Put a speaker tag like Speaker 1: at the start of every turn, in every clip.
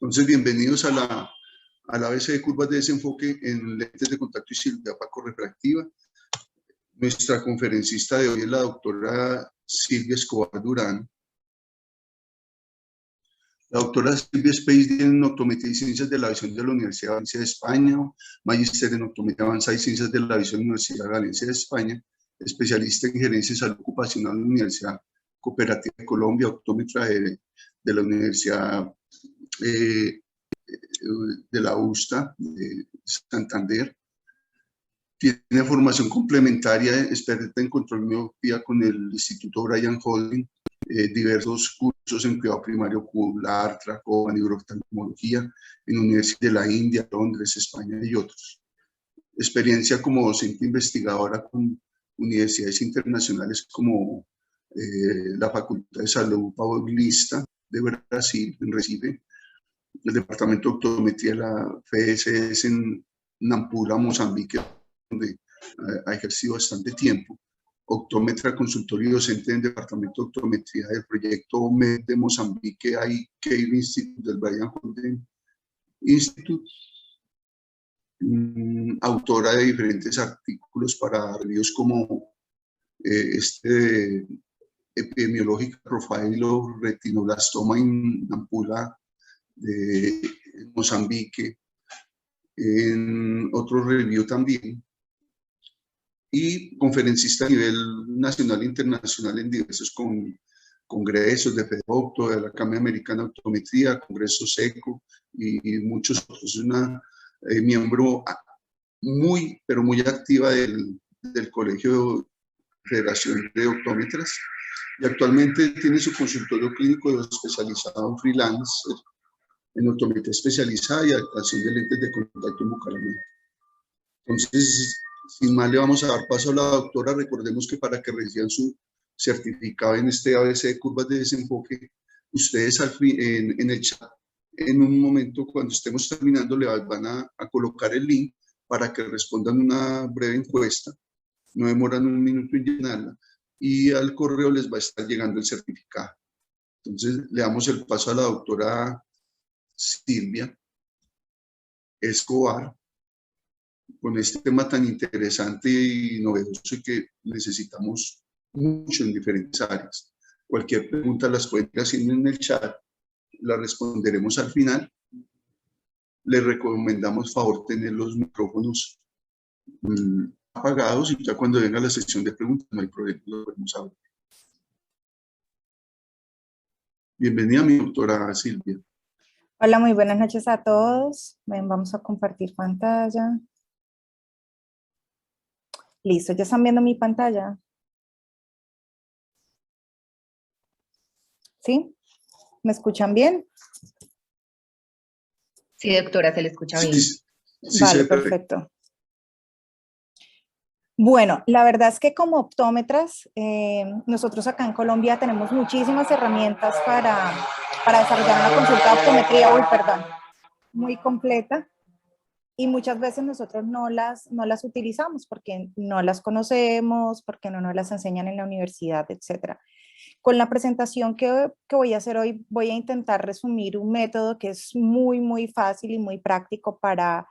Speaker 1: Entonces, bienvenidos a la ABC de curvas de desenfoque en lentes de contacto y cirugía pacorrefractiva. Nuestra conferencista de hoy es la doctora Silvia Escobar Durán. La doctora Silvia es PhD en optometría y ciencias de la visión de la Universidad de Valencia de España, magíster en optometría avanzada y ciencias de la visión de la Universidad de Valencia de España, especialista en gerencia y salud ocupacional en la Universidad Cooperativa de Colombia, optómetra de la Universidad de la USTA de Santander. Tiene formación complementaria, experta en control de miopía con el Instituto Brian Holding, diversos cursos en cuidado primario ocular, tracoma, neurooftalmología en universidades de la India, Londres, España y otros. Experiencia como docente investigadora con universidades internacionales como la Facultad de Salud Paulista de Brasil, en Recife, el Departamento de Optometría de la FSS en Nampula, Mozambique, donde ha ejercido bastante tiempo. Optómetra, consultorio y docente en el Departamento de Optometría del proyecto OMED de Mozambique, Eye Care Institute del Brian Holden Institute. Autora de diferentes artículos para reviews como Epidemiologic Profile of Retinoblastoma in Nampula de Mozambique, en otro review también, y conferencista a nivel nacional e internacional en diversos congresos de FEDOPTO, de la Academia Americana de Optometría, Congreso SECO y muchos otros. Es una miembro muy, pero muy activa del Colegio de Federación de Optómetras, y actualmente tiene su consultorio clínico especializado en freelance, en optometría especializada y adaptación de lentes de contacto bucal. Entonces, sin más, le vamos a dar paso a la doctora. Recordemos que para que reciban su certificado en este ABC de curvas de desenfoque, ustedes en el chat, en un momento cuando estemos terminando, le van a colocar el link para que respondan una breve encuesta. No demoran un minuto en llenarla y al correo les va a estar llegando el certificado. Entonces, le damos el paso a la doctora Silvia Escobar con este tema tan interesante y novedoso y que necesitamos mucho en diferentes áreas. Cualquier pregunta las pueden ir haciendo en el chat, la responderemos al final. Les recomendamos, favor, tener los micrófonos apagados, y ya cuando venga la sección de preguntas no hay problema, lo podemos abrir. Bienvenida, mi doctora Silvia.
Speaker 2: Hola, muy buenas noches a todos. Ven, vamos a compartir pantalla. Listo, ¿ya están viendo mi pantalla? ¿Sí? ¿Me escuchan bien?
Speaker 3: Sí, doctora, se le escucha bien.
Speaker 1: Sí,
Speaker 2: vale, perfecto. Bueno, la verdad es que como optómetras, nosotros acá en Colombia tenemos muchísimas herramientas para desarrollar una consulta de optometría, muy completa, y muchas veces nosotros no las utilizamos porque no las conocemos, porque no nos las enseñan en la universidad, etc. Con la presentación que voy a hacer hoy, voy a intentar resumir un método que es muy, muy fácil y muy práctico para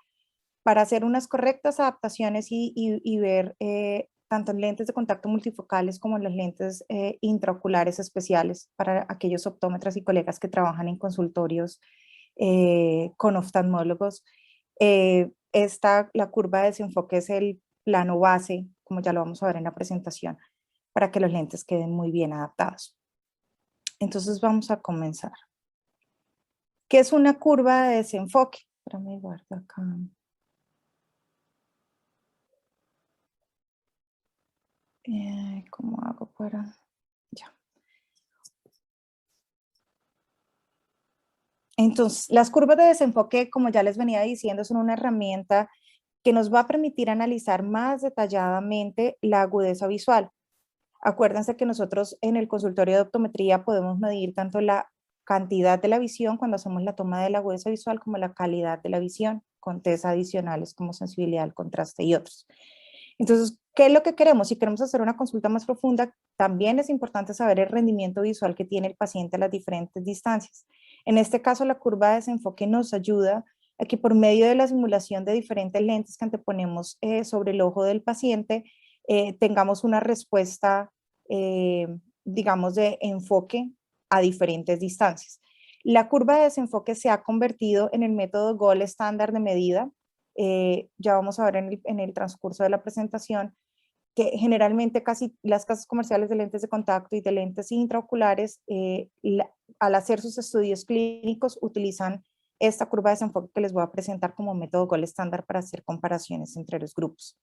Speaker 2: hacer unas correctas adaptaciones y ver tanto lentes de contacto multifocales como las lentes intraoculares especiales para aquellos optómetras y colegas que trabajan en consultorios con oftalmólogos. La curva de desenfoque es el plano base, como ya lo vamos a ver en la presentación, para que los lentes queden muy bien adaptados. Entonces vamos a comenzar. ¿Qué es una curva de desenfoque? Espérame, guardo acá. ¿Cómo hago para...? Ya. Entonces, las curvas de desenfoque, como ya les venía diciendo, son una herramienta que nos va a permitir analizar más detalladamente la agudeza visual. Acuérdense que nosotros en el consultorio de optometría podemos medir tanto la cantidad de la visión cuando hacemos la toma de la agudeza visual como la calidad de la visión, con test adicionales como sensibilidad al contraste y otros. Entonces, ¿qué es lo que queremos? Si queremos hacer una consulta más profunda, también es importante saber el rendimiento visual que tiene el paciente a las diferentes distancias. En este caso, la curva de desenfoque nos ayuda a que por medio de la simulación de diferentes lentes que anteponemos sobre el ojo del paciente, tengamos una respuesta, digamos, de enfoque a diferentes distancias. La curva de desenfoque se ha convertido en el método gold estándar de medida. Ya vamos a ver en el transcurso de la presentación que generalmente casi las casas comerciales de lentes de contacto y de lentes intraoculares, al hacer sus estudios clínicos, utilizan esta curva de desenfoque que les voy a presentar como método gold estándar para hacer comparaciones entre los grupos.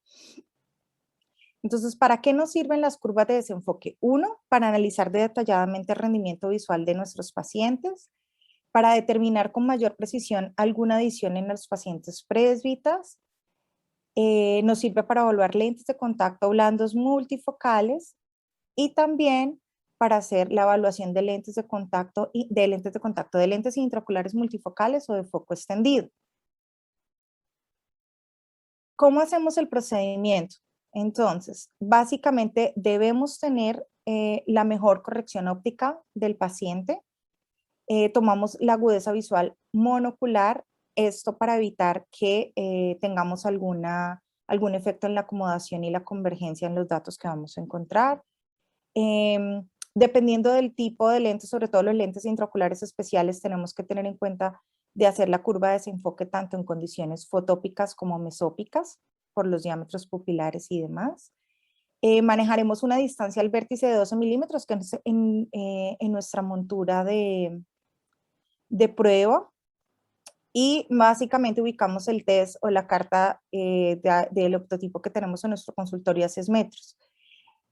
Speaker 2: Entonces, ¿para qué nos sirven las curvas de desenfoque? Uno, para analizar detalladamente el rendimiento visual de nuestros pacientes, para determinar con mayor precisión alguna adición en los pacientes presbitas. Nos sirve para evaluar lentes de contacto blandos multifocales y también para hacer la evaluación de lentes de contacto de lentes intraoculares multifocales o de foco extendido. ¿Cómo hacemos el procedimiento? Entonces, básicamente debemos tener la mejor corrección óptica del paciente. Tomamos la agudeza visual monocular, esto para evitar que tengamos algún efecto en la acomodación y la convergencia en los datos que vamos a encontrar. Dependiendo del tipo de lentes, sobre todo los lentes intraoculares especiales, tenemos que tener en cuenta de hacer la curva de desenfoque tanto en condiciones fotópicas como mesópicas, por los diámetros pupilares y demás. Manejaremos una distancia al vértice de 12 milímetros, que es en nuestra montura de prueba, y básicamente ubicamos el test o la carta del optotipo que tenemos en nuestro consultorio a 6 metros.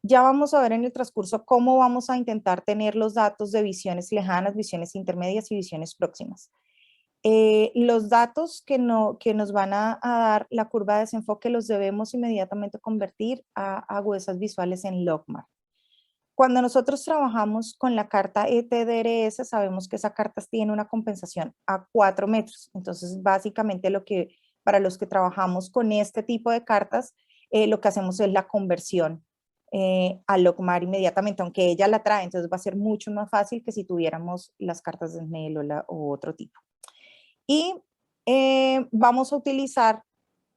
Speaker 2: Ya vamos a ver en el transcurso cómo vamos a intentar tener los datos de visiones lejanas, visiones intermedias y visiones próximas. Los datos que nos van a dar la curva de desenfoque los debemos inmediatamente convertir a agudezas visuales en logMAR. Cuando nosotros trabajamos con la carta ETDRS, sabemos que esa carta tiene una compensación a 4 metros. Entonces, básicamente para los que trabajamos con este tipo de cartas, lo que hacemos es la conversión a logMAR inmediatamente, aunque ella la trae, entonces va a ser mucho más fácil que si tuviéramos las cartas de Snell o otro tipo. Y vamos a utilizar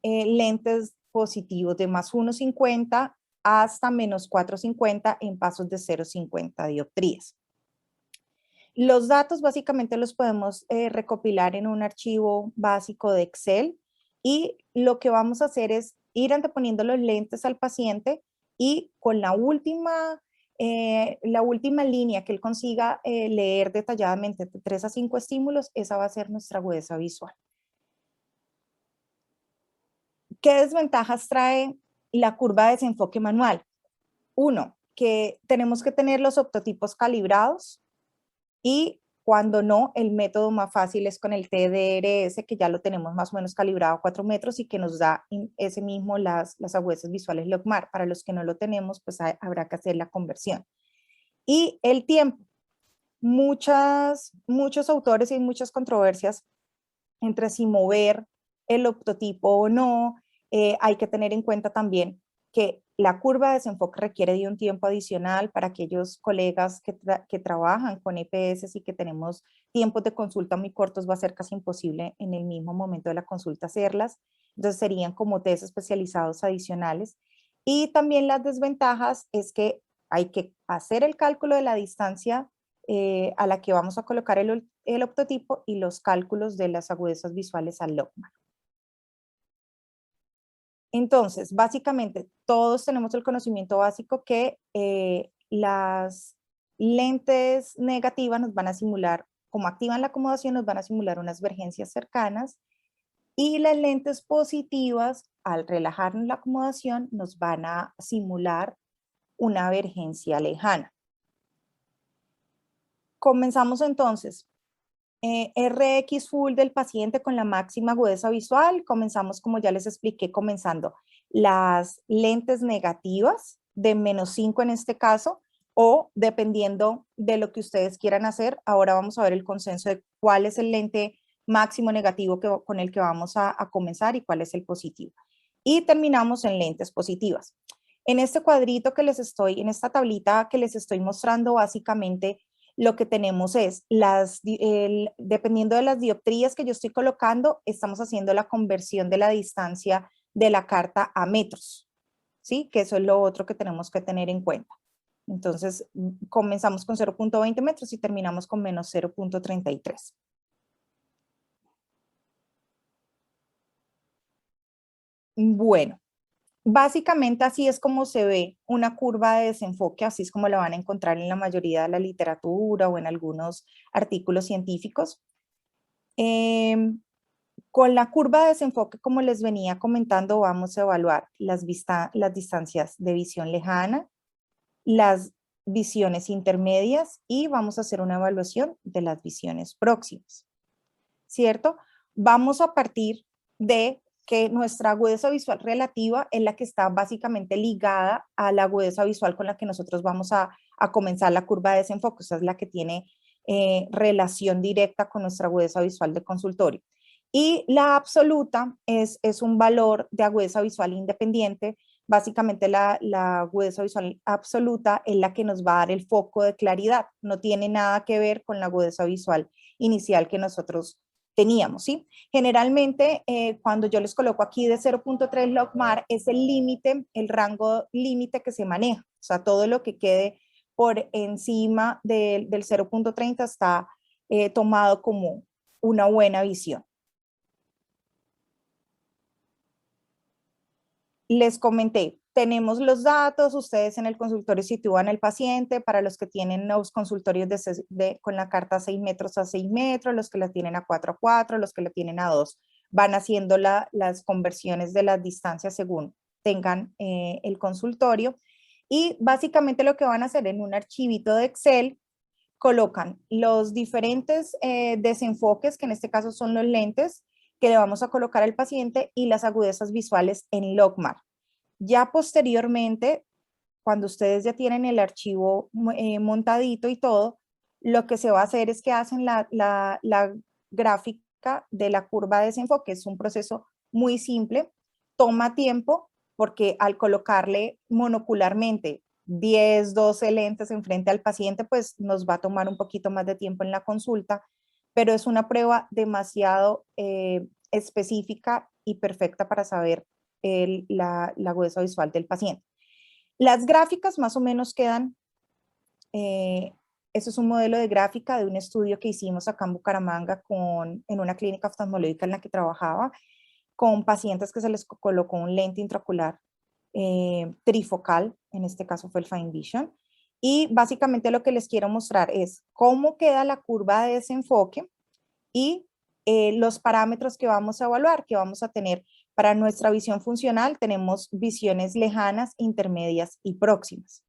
Speaker 2: lentes positivos de más 1,50 hasta menos 4,50 en pasos de 0,50 dioptrías. Los datos básicamente los podemos recopilar en un archivo básico de Excel y lo que vamos a hacer es ir anteponiendo los lentes al paciente y con la última línea que él consiga leer detalladamente de 3 a 5 estímulos, esa va a ser nuestra agudeza visual. ¿Qué desventajas trae la curva de desenfoque manual? Uno, que tenemos que tener los optotipos calibrados y cuando no, el método más fácil es con el TDRS, que ya lo tenemos más o menos calibrado a 4 metros y que nos da ese mismo las agudezas visuales logMAR. Para los que no lo tenemos, pues habrá que hacer la conversión. Y el tiempo. Muchos autores y muchas controversias entre si mover el optotipo o no. Hay que tener en cuenta también que la curva de desenfoque requiere de un tiempo adicional para aquellos colegas que trabajan con EPS y que tenemos tiempos de consulta muy cortos, va a ser casi imposible en el mismo momento de la consulta hacerlas. Entonces serían como test especializados adicionales. Y también las desventajas es que hay que hacer el cálculo de la distancia a la que vamos a colocar el optotipo y los cálculos de las agudezas visuales al logMAR. Entonces, básicamente, todos tenemos el conocimiento básico que las lentes negativas nos van a simular, como activan la acomodación, nos van a simular unas vergencias cercanas y las lentes positivas, al relajar la acomodación, nos van a simular una vergencia lejana. Comenzamos entonces. RX full del paciente con la máxima agudeza visual. Comenzamos, como ya les expliqué, comenzando las lentes negativas de -5 en este caso, o dependiendo de lo que ustedes quieran hacer. Ahora vamos a ver el consenso de cuál es el lente máximo negativo con el que vamos a comenzar y cuál es el positivo. Y terminamos en lentes positivas. En este cuadrito en esta tablita que les estoy mostrando, básicamente lo que tenemos es, dependiendo de las dioptrías que yo estoy colocando, estamos haciendo la conversión de la distancia de la carta a metros, ¿sí? Que eso es lo otro que tenemos que tener en cuenta. Entonces, comenzamos con 0.20 metros y terminamos con menos 0.33. Bueno, básicamente así es como se ve una curva de desenfoque, así es como la van a encontrar en la mayoría de la literatura o en algunos artículos científicos. Con la curva de desenfoque, como les venía comentando, vamos a evaluar las distancias de visión lejana, las visiones intermedias y vamos a hacer una evaluación de las visiones próximas, ¿cierto? Vamos a partir de que nuestra agudeza visual relativa es la que está básicamente ligada a la agudeza visual con la que nosotros vamos a comenzar la curva de desenfoque, o sea, es la que tiene relación directa con nuestra agudeza visual de consultorio. Y la absoluta es un valor de agudeza visual independiente. Básicamente la agudeza visual absoluta es la que nos va a dar el foco de claridad, no tiene nada que ver con la agudeza visual inicial que nosotros teníamos, ¿sí? Generalmente, cuando yo les coloco aquí de 0.3 logmar, es el límite, el rango límite que se maneja, o sea, todo lo que quede por encima del 0.30 está tomado como una buena visión. Les comenté, tenemos los datos, ustedes en el consultorio sitúan el paciente, para los que tienen los consultorios con la carta 6 metros a 6 metros, los que la tienen a 4 a 4, los que la tienen a 2, van haciendo las conversiones de las distancias según tengan el consultorio, y básicamente lo que van a hacer en un archivito de Excel, colocan los diferentes desenfoques, que en este caso son los lentes, que le vamos a colocar al paciente y las agudezas visuales en logmar. Ya posteriormente, cuando ustedes ya tienen el archivo montadito y todo, lo que se va a hacer es que hacen la gráfica de la curva de desenfoque. Es un proceso muy simple, toma tiempo, porque al colocarle monocularmente 10, 12 lentes enfrente al paciente, pues nos va a tomar un poquito más de tiempo en la consulta, pero es una prueba demasiado específica y perfecta para saber la agudeza visual del paciente. Las gráficas más o menos quedan, eso es un modelo de gráfica de un estudio que hicimos acá en Bucaramanga en una clínica oftalmológica en la que trabajaba, con pacientes que se les colocó un lente intraocular trifocal, en este caso fue el Fine Vision, y básicamente lo que les quiero mostrar es cómo queda la curva de desenfoque y los parámetros que vamos a evaluar, que vamos a tener para nuestra visión funcional. Tenemos visiones lejanas, intermedias y próximas.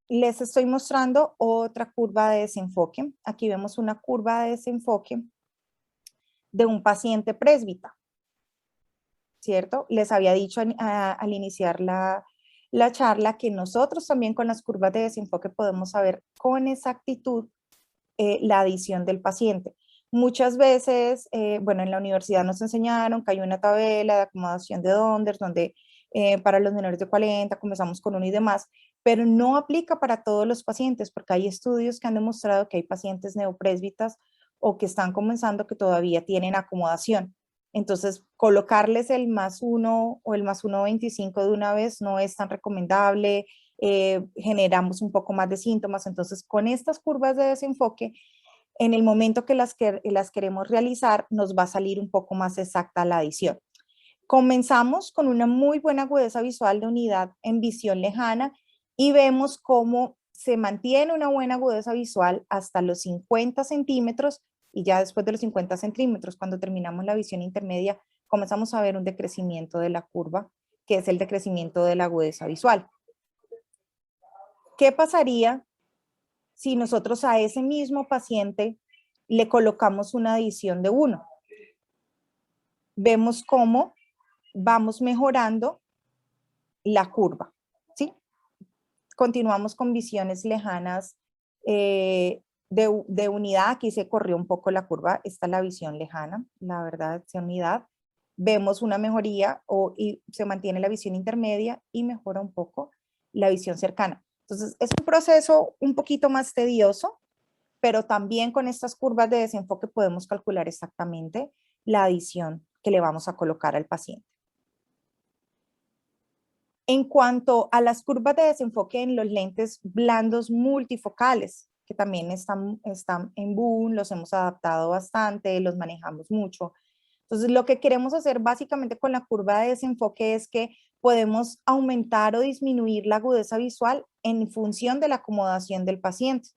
Speaker 2: Les estoy mostrando otra curva de desenfoque. Aquí vemos una curva de desenfoque de un paciente présbita, ¿cierto? Les había dicho al iniciar la charla que nosotros también con las curvas de desenfoque podemos saber con exactitud la adición del paciente. Muchas veces, bueno, en la universidad nos enseñaron que hay una tabla de acomodación de Donders, donde para los menores de 40 comenzamos con 1 y demás, pero no aplica para todos los pacientes, porque hay estudios que han demostrado que hay pacientes neopresbitas o que están comenzando que todavía tienen acomodación. Entonces, colocarles el +1 o el +1.25 de una vez no es tan recomendable, generamos un poco más de síntomas. Entonces, con estas curvas de desenfoque, en el momento que las queremos realizar, nos va a salir un poco más exacta la adición. Comenzamos con una muy buena agudeza visual de unidad en visión lejana y vemos cómo se mantiene una buena agudeza visual hasta los 50 centímetros, y ya después de los 50 centímetros, cuando terminamos la visión intermedia, comenzamos a ver un decrecimiento de la curva, que es el decrecimiento de la agudeza visual. ¿Qué pasaría si nosotros a ese mismo paciente le colocamos una adición de 1? Vemos cómo vamos mejorando la curva, ¿sí? Continuamos con visiones lejanas de unidad. Aquí se corrió un poco la curva. Esta es la visión lejana, la verdad, de unidad. vemos una mejoría y se mantiene la visión intermedia y mejora un poco la visión cercana. Entonces, es un proceso un poquito más tedioso, pero también con estas curvas de desenfoque podemos calcular exactamente la adición que le vamos a colocar al paciente. En cuanto a las curvas de desenfoque en los lentes blandos multifocales, que también están en boom, los hemos adaptado bastante, los manejamos mucho. Entonces, lo que queremos hacer básicamente con la curva de desenfoque es que podemos aumentar o disminuir la agudeza visual en función de la acomodación del paciente.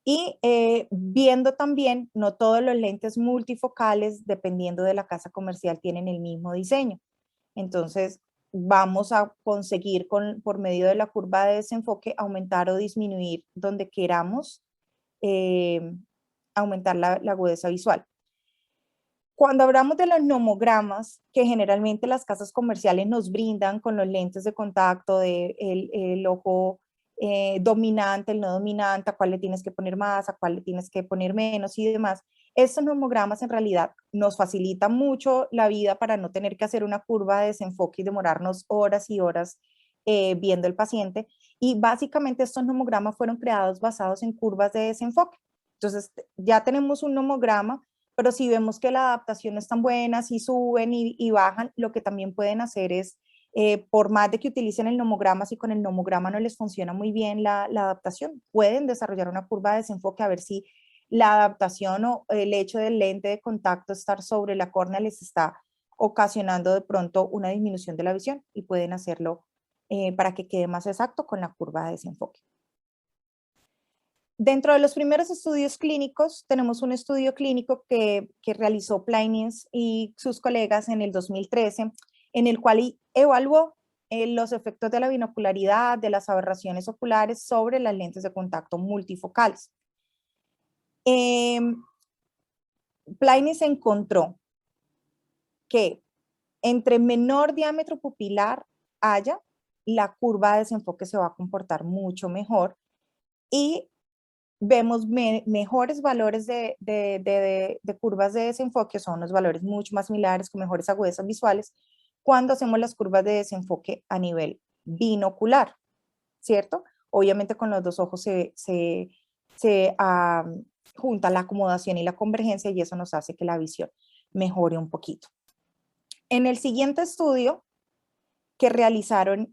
Speaker 2: Y viendo también, no todos los lentes multifocales, dependiendo de la casa comercial, tienen el mismo diseño. Entonces, vamos a conseguir por medio de la curva de desenfoque aumentar o disminuir donde queramos aumentar la agudeza visual. Cuando hablamos de los nomogramas, que generalmente las casas comerciales nos brindan con los lentes de contacto del el ojo dominante, el no dominante, a cuál le tienes que poner más, a cuál le tienes que poner menos y demás, estos nomogramas en realidad nos facilitan mucho la vida para no tener que hacer una curva de desenfoque y demorarnos horas y horas viendo el paciente. Y básicamente estos nomogramas fueron creados basados en curvas de desenfoque. Entonces ya tenemos un nomograma, pero si vemos que la adaptación no es tan buena, si suben y bajan, lo que también pueden hacer es, por más de que utilicen el nomograma, si con el nomograma no les funciona muy bien la adaptación, pueden desarrollar una curva de desenfoque a ver si la adaptación o el hecho del lente de contacto estar sobre la córnea les está ocasionando de pronto una disminución de la visión y pueden hacerlo para que quede más exacto con la curva de desenfoque. Dentro de los primeros estudios clínicos, tenemos un estudio clínico que realizó Plainins y sus colegas en el 2013, en el cual evaluó los efectos de la binocularidad, de las aberraciones oculares sobre las lentes de contacto multifocales. Plainins encontró que entre menor diámetro pupilar haya, la curva de desenfoque se va a comportar mucho mejor y vemos mejores valores de curvas de desenfoque, son los valores mucho más similares con mejores agudezas visuales cuando hacemos las curvas de desenfoque a nivel binocular, ¿cierto? Obviamente con los dos ojos se junta la acomodación y la convergencia y eso nos hace que la visión mejore un poquito. En el siguiente estudio que realizaron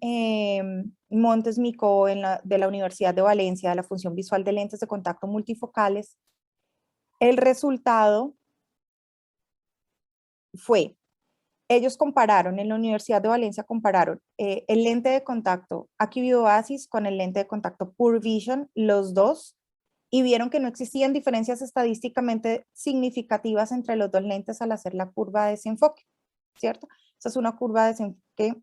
Speaker 2: Montes Micó de la Universidad de Valencia, de la función visual de lentes de contacto multifocales, el resultado fue, ellos compararon, en la Universidad de Valencia compararon el lente de contacto Acuvue Oasis con el lente de contacto Pure Vision, los dos, y vieron que no existían diferencias estadísticamente significativas entre los dos lentes al hacer la curva de desenfoque, ¿cierto? Esa es una curva de desenfoque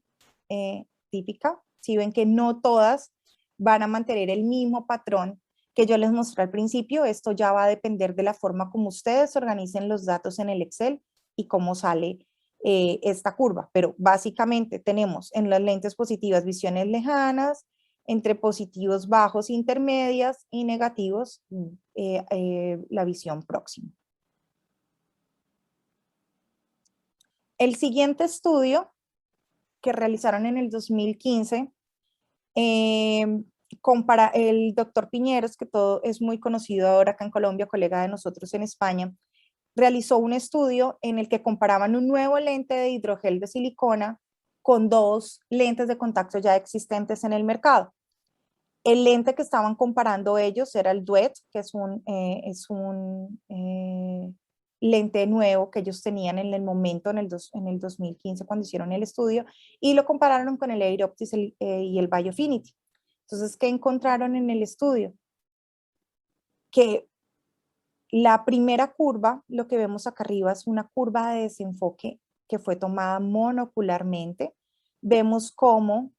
Speaker 2: típica. Si ven que no todas van a mantener el mismo patrón que yo les mostré al principio, esto ya va a depender de la forma como ustedes organicen los datos en el Excel y cómo sale esta curva. Pero básicamente tenemos en las lentes positivas visiones lejanas, entre positivos bajos intermedias y negativos la visión próxima. El siguiente estudio que realizaron en el 2015, el doctor Piñeros, que todo es muy conocido ahora acá en Colombia, colega de nosotros en España, realizó un estudio en el que comparaban un nuevo lente de hidrogel de silicona con dos lentes de contacto ya existentes en el mercado. El lente que estaban comparando ellos era el Duet, que es un lente nuevo que ellos tenían en el momento, en el 2015 cuando hicieron el estudio, y lo compararon con el Air Optis y el Biofinity. Entonces, ¿qué encontraron en el estudio? Que la primera curva, lo que vemos acá arriba, es una curva de desenfoque que fue tomada monocularmente. Vemos cómo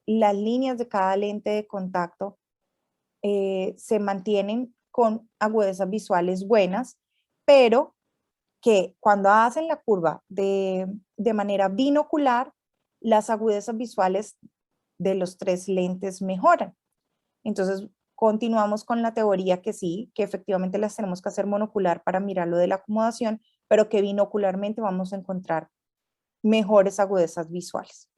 Speaker 2: las líneas de cada lente de contacto se mantienen con agudezas visuales buenas, pero que cuando hacen la curva de manera binocular, las agudezas visuales de los tres lentes mejoran. Entonces, continuamos con la teoría que sí, que efectivamente las tenemos que hacer monocular para mirar lo de la acomodación, pero que binocularmente vamos a encontrar mejores agudezas visuales.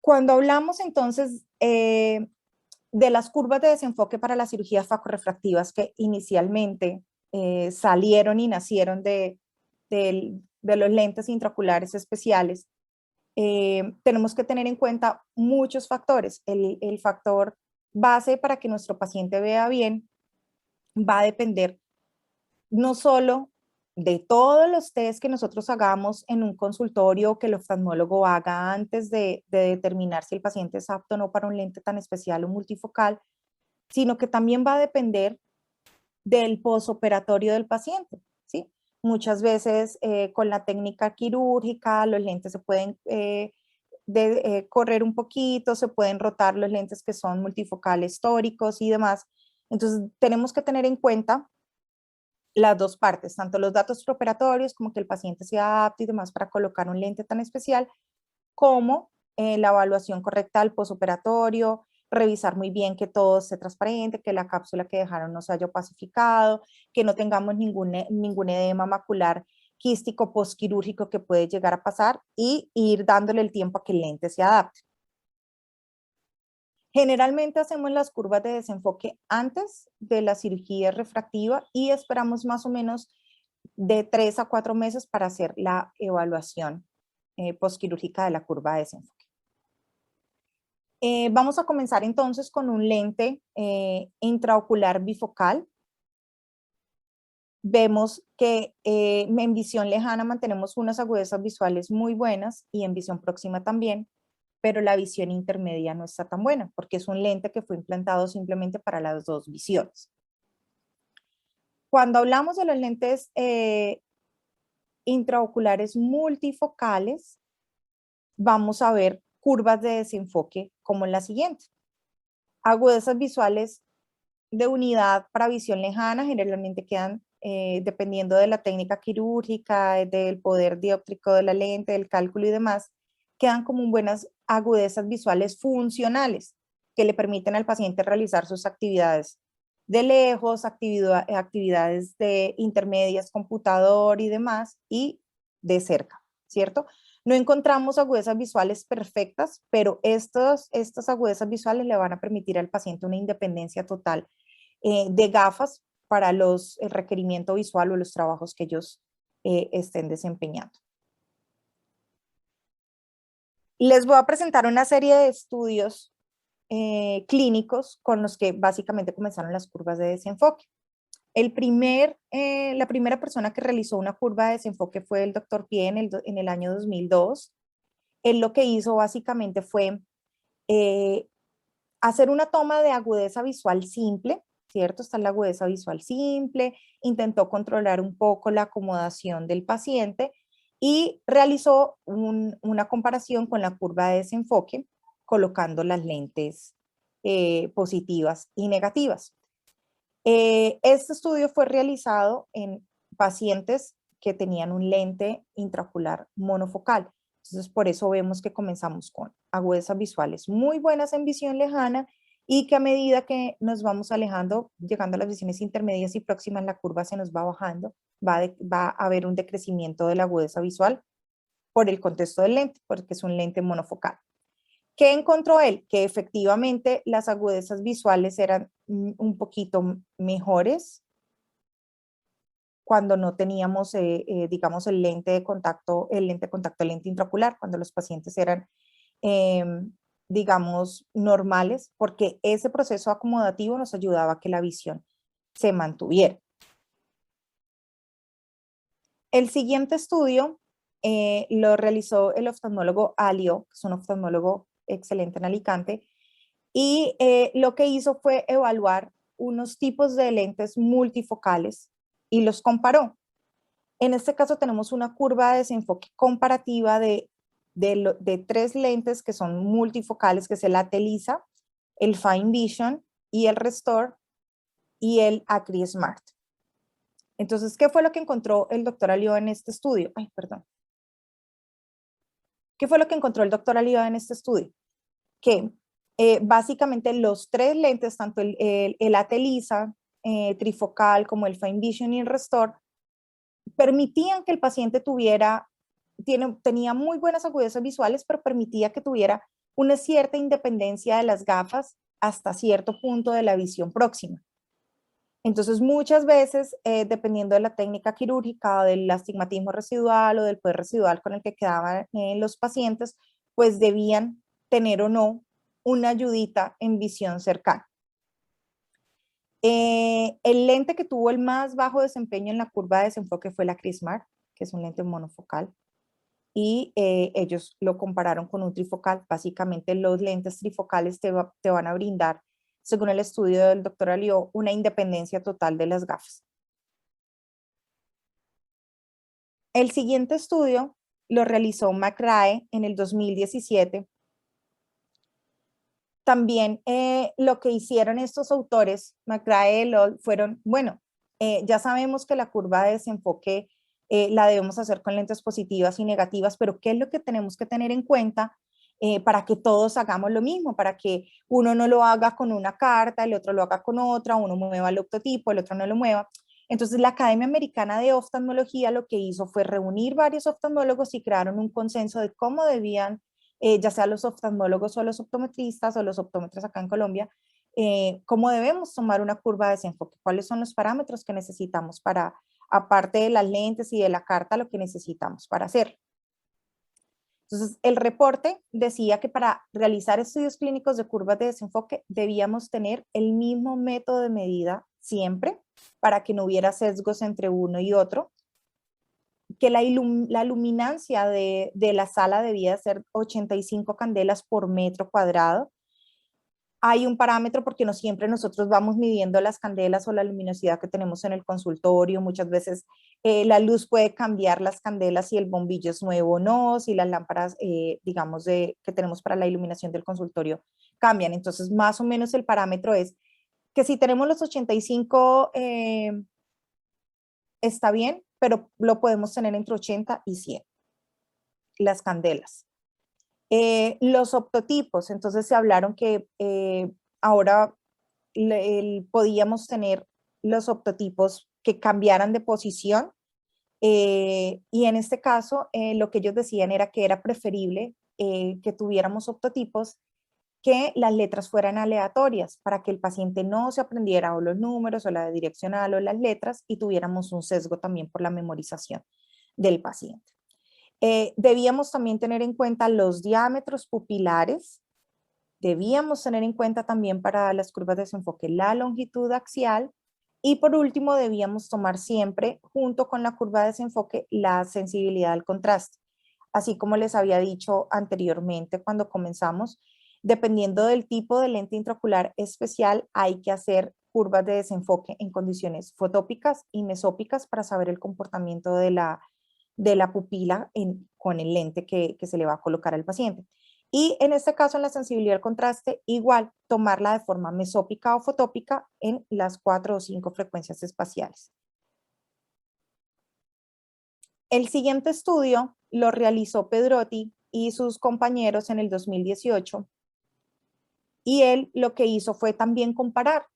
Speaker 2: Cuando hablamos entonces de las curvas de desenfoque para las cirugías facorrefractivas que inicialmente salieron y nacieron de los lentes intraoculares especiales, tenemos que tener en cuenta muchos factores. El factor base para que nuestro paciente vea bien va a depender no solo de todos los test que nosotros hagamos en un consultorio, que el oftalmólogo haga antes de determinar si el paciente es apto o no para un lente tan especial o multifocal, sino que también va a depender del posoperatorio del paciente, ¿sí? Muchas veces con la técnica quirúrgica los lentes se pueden correr un poquito, se pueden rotar los lentes que son multifocales tóricos y demás. Entonces tenemos que tener en cuenta las dos partes, tanto los datos preoperatorios como que el paciente sea apto y demás para colocar un lente tan especial, como la evaluación correcta del posoperatorio, revisar muy bien que todo esté transparente, que la cápsula que dejaron no se haya opacificado, que no tengamos ningún edema macular quístico postquirúrgico que puede llegar a pasar y ir dándole el tiempo a que el lente se adapte. Generalmente hacemos las curvas de desenfoque antes de la cirugía refractiva y esperamos más o menos de 3 a 4 meses para hacer la evaluación postquirúrgica de la curva de desenfoque. Vamos a comenzar entonces con un lente intraocular bifocal. Vemos que en visión lejana mantenemos unas agudezas visuales muy buenas y en visión próxima también, pero la visión intermedia no está tan buena porque es un lente que fue implantado simplemente para las dos visiones. Cuando hablamos de los lentes intraoculares multifocales, vamos a ver curvas de desenfoque como la siguiente. Agudezas visuales de unidad para visión lejana generalmente quedan, dependiendo de la técnica quirúrgica, del poder dióptrico de la lente, del cálculo y demás, quedan como buenas agudezas visuales funcionales que le permiten al paciente realizar sus actividades de lejos, actividades de intermedias, computador y demás, y de cerca, ¿cierto? No encontramos agudezas visuales perfectas, pero estas agudezas visuales le van a permitir al paciente una independencia total de gafas para el requerimiento visual o los trabajos que ellos estén desempeñando. Les voy a presentar una serie de estudios clínicos con los que básicamente comenzaron las curvas de desenfoque. La primera persona que realizó una curva de desenfoque fue el Dr. Pie en el año 2002. Él lo que hizo básicamente fue hacer una toma de agudeza visual simple, ¿cierto? Está la agudeza visual simple, intentó controlar un poco la acomodación del paciente y realizó una comparación con la curva de desenfoque, colocando las lentes positivas y negativas. Este estudio fue realizado en pacientes que tenían un lente intraocular monofocal. Entonces, por eso vemos que comenzamos con agudezas visuales muy buenas en visión lejana y que a medida que nos vamos alejando, llegando a las visiones intermedias y próximas, la curva se nos va bajando, va a haber un decrecimiento de la agudeza visual por el contexto del lente, porque es un lente monofocal. ¿Qué encontró él? Que efectivamente las agudezas visuales eran un poquito mejores cuando no teníamos, digamos, el lente de contacto, el lente intraocular, cuando los pacientes eran, digamos, normales, porque ese proceso acomodativo nos ayudaba a que la visión se mantuviera. El siguiente estudio lo realizó el oftalmólogo Alio, que es un oftalmólogo excelente en Alicante, y lo que hizo fue evaluar unos tipos de lentes multifocales y los comparó. En este caso tenemos una curva de desenfoque comparativa de 3 lentes que son multifocales, que es el Atelisa, el Fine Vision y el Restore y el Acri Smart. Entonces, ¿qué fue lo que encontró el doctor Alio en este estudio? Ay, perdón. ¿Qué fue lo que encontró el doctor Alio en este estudio? Que básicamente los 3 lentes, tanto el Atelisa, trifocal como el Fine Vision y el Restore, permitían que el paciente tenía muy buenas agudezas visuales, pero permitía que tuviera una cierta independencia de las gafas hasta cierto punto de la visión próxima. Entonces, muchas veces, dependiendo de la técnica quirúrgica o del astigmatismo residual o del poder residual con el que quedaban los pacientes, pues debían tener o no una ayudita en visión cercana. El lente que tuvo el más bajo desempeño en la curva de desenfoque fue la Crismar, que es un lente monofocal, y ellos lo compararon con un trifocal. Básicamente los lentes trifocales te van a brindar, según el estudio del doctor Alió, una independencia total de las gafas. El siguiente estudio lo realizó McRae en el 2017. También lo que hicieron estos autores, McRae, fueron, bueno, ya sabemos que la curva de desenfoque la debemos hacer con lentes positivas y negativas, pero ¿qué es lo que tenemos que tener en cuenta para que todos hagamos lo mismo? Para que uno no lo haga con una carta, el otro lo haga con otra, uno mueva el octotipo, el otro no lo mueva. Entonces la Academia Americana de Oftalmología lo que hizo fue reunir varios oftalmólogos y crearon un consenso de cómo debían, ya sea los oftalmólogos o los optometristas o los optómetras acá en Colombia, cómo debemos tomar una curva de desenfoque, cuáles son los parámetros que necesitamos para, aparte de las lentes y de la carta, lo que necesitamos para hacerlo. Entonces, el reporte decía que para realizar estudios clínicos de curvas de desenfoque debíamos tener el mismo método de medida siempre para que no hubiera sesgos entre uno y otro, que la luminancia de la sala debía ser 85 candelas por metro cuadrado. Hay un parámetro porque no siempre nosotros vamos midiendo las candelas o la luminosidad que tenemos en el consultorio. Muchas veces la luz puede cambiar las candelas si el bombillo es nuevo o no, si las lámparas, digamos, que tenemos para la iluminación del consultorio cambian. Entonces, más o menos el parámetro es que si tenemos los 85, está bien, pero lo podemos tener entre 80 y 100, las candelas. Los optotipos, entonces se hablaron que ahora podíamos tener los optotipos que cambiaran de posición y en este caso lo que ellos decían era que era preferible que tuviéramos optotipos que las letras fueran aleatorias para que el paciente no se aprendiera o los números o la direccional o las letras y tuviéramos un sesgo también por la memorización del paciente. Debíamos también tener en cuenta los diámetros pupilares, debíamos tener en cuenta también para las curvas de desenfoque la longitud axial y por último debíamos tomar siempre junto con la curva de desenfoque la sensibilidad al contraste. Así como les había dicho anteriormente cuando comenzamos, dependiendo del tipo de lente intraocular especial hay que hacer curvas de desenfoque en condiciones fotópicas y mesópicas para saber el comportamiento de la pupila con el lente que se le va a colocar al paciente. Y en este caso, en la sensibilidad al contraste, igual, tomarla de forma mesópica o fotópica en las 4 o 5 frecuencias espaciales. El siguiente estudio lo realizó Pedrotti y sus compañeros en el 2018, y él lo que hizo fue también comparar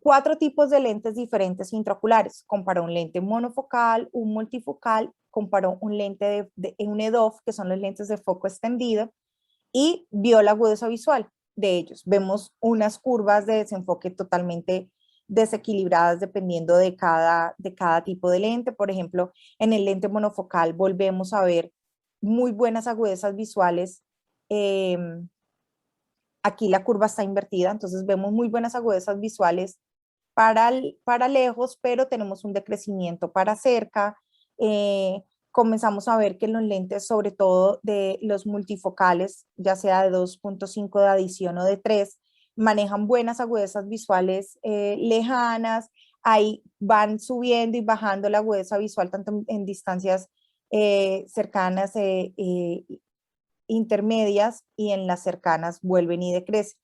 Speaker 2: 4 tipos de lentes diferentes intraoculares. Comparó un lente monofocal, un multifocal, comparó un lente un EDOF, que son los lentes de foco extendido, y vio la agudeza visual de ellos. Vemos unas curvas de desenfoque totalmente desequilibradas dependiendo de cada tipo de lente. Por ejemplo, en el lente monofocal volvemos a ver muy buenas agudezas visuales. Aquí la curva está invertida, entonces vemos muy buenas agudezas visuales para lejos, pero tenemos un decrecimiento para cerca. Comenzamos a ver que los lentes, sobre todo de los multifocales, ya sea de 2.5 de adición o de 3, manejan buenas agudezas visuales lejanas, ahí van subiendo y bajando la agudeza visual tanto en distancias cercanas intermedias y en las cercanas vuelven y decrecen.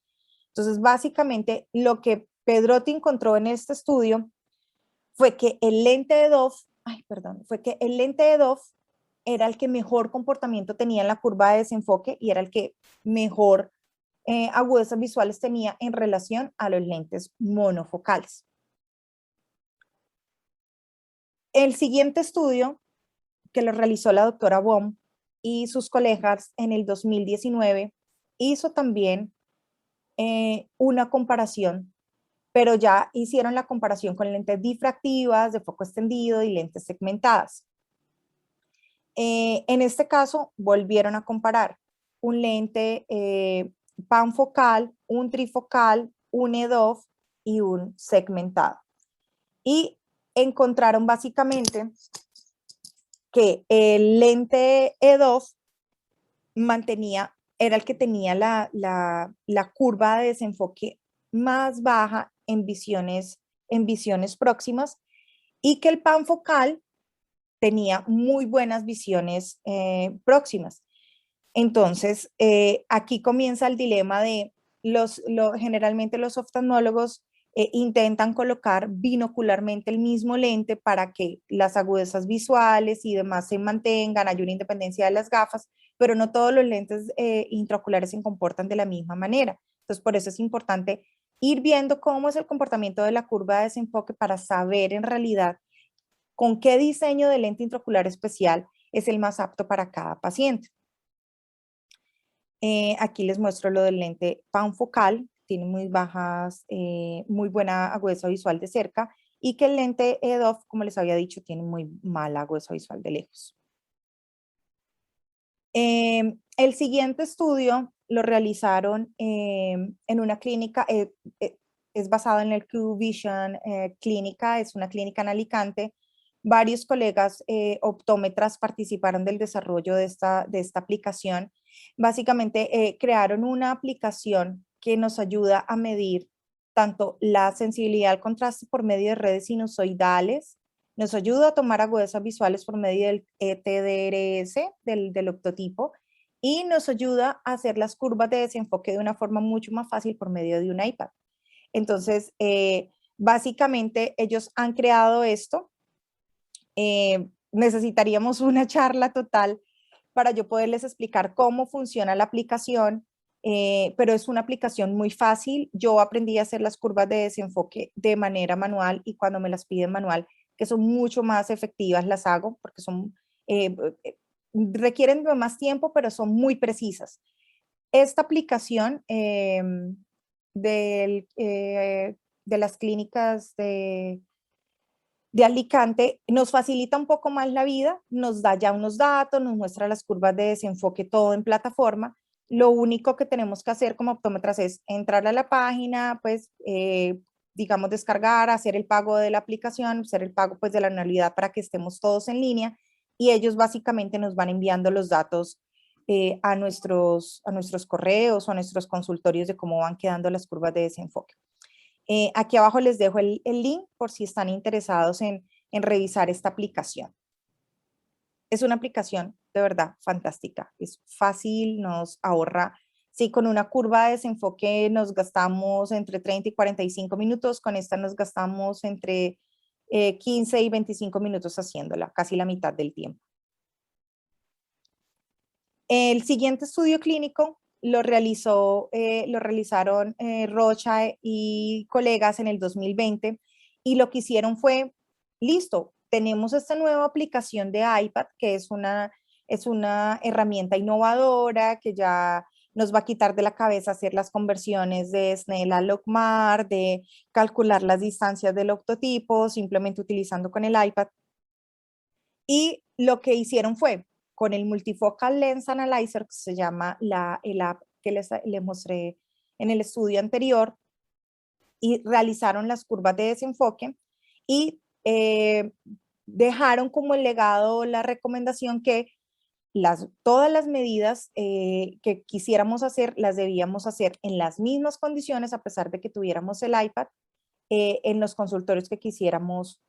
Speaker 2: Entonces, básicamente, lo que Pedrotti encontró en este estudio fue que el lente de DOF, era el que mejor comportamiento tenía en la curva de desenfoque y era el que mejor agudezas visuales tenía en relación a los lentes monofocales. El siguiente estudio, que lo realizó la doctora Bohm y sus colegas en el 2019, hizo también una comparación, pero ya hicieron la comparación con lentes difractivas, de foco extendido y lentes segmentadas. En este caso, volvieron a comparar un lente panfocal, un trifocal, un EDOF y un segmentado. Y encontraron básicamente que el lente EDOF era el que tenía la curva de desenfoque más baja en visiones próximas, y que el panfocal tenía muy buenas visiones próximas. Entonces, aquí comienza el dilema de generalmente los oftalmólogos intentan colocar binocularmente el mismo lente para que las agudezas visuales y demás se mantengan, hay una independencia de las gafas, pero no todos los lentes intraoculares se comportan de la misma manera. Entonces, por eso es importante ir viendo cómo es el comportamiento de la curva de desenfoque para saber en realidad con qué diseño de lente intraocular especial es el más apto para cada paciente. Aquí les muestro lo del lente panfocal, tiene muy buena agudeza visual de cerca, y que el lente EDOF, como les había dicho, tiene muy mala agudeza visual de lejos. El siguiente estudio lo realizaron en una clínica, es basado en el Q-Vision clínica, es una clínica en Alicante. Varios colegas optómetras participaron del desarrollo de esta aplicación. Básicamente crearon una aplicación que nos ayuda a medir tanto la sensibilidad al contraste por medio de redes sinusoidales, nos ayuda a tomar agudezas visuales por medio del ETDRS, del octotipo, y nos ayuda a hacer las curvas de desenfoque de una forma mucho más fácil por medio de un iPad. Entonces, básicamente ellos han creado esto. Necesitaríamos una charla total para yo poderles explicar cómo funciona la aplicación, pero es una aplicación muy fácil. Yo aprendí a hacer las curvas de desenfoque de manera manual, y cuando me las piden manual, que son mucho más efectivas, las hago porque requieren de más tiempo, pero son muy precisas. Esta aplicación de las clínicas de Alicante nos facilita un poco más la vida, nos da ya unos datos, nos muestra las curvas de desenfoque, todo en plataforma. Lo único que tenemos que hacer como optómetras es entrar a la página, pues, digamos, descargar, hacer el pago de la aplicación, hacer el pago pues de la anualidad para que estemos todos en línea, y ellos básicamente nos van enviando los datos a nuestros correos o a nuestros consultorios de cómo van quedando las curvas de desenfoque. Aquí abajo les dejo el link por si están interesados en revisar esta aplicación. Es una aplicación de verdad fantástica, es fácil, nos ahorra. Si con una curva de desenfoque nos gastamos entre 30 y 45 minutos, con esta nos gastamos entre 15 y 25 minutos haciéndola, casi la mitad del tiempo. El siguiente estudio clínico lo realizaron Rocha y colegas en el 2020, y lo que hicieron fue, listo, tenemos esta nueva aplicación de iPad, que es una herramienta innovadora que ya nos va a quitar de la cabeza hacer las conversiones de Snell a Logmar, de calcular las distancias del octotipo, simplemente utilizando con el iPad. Y lo que hicieron fue, con el Multifocal Lens Analyzer, que se llama el app que les mostré en el estudio anterior, y realizaron las curvas de desenfoque, y dejaron como el legado la recomendación que todas las medidas que quisiéramos hacer, las debíamos hacer en las mismas condiciones, a pesar de que tuviéramos el iPad, en los consultorios que quisiéramos,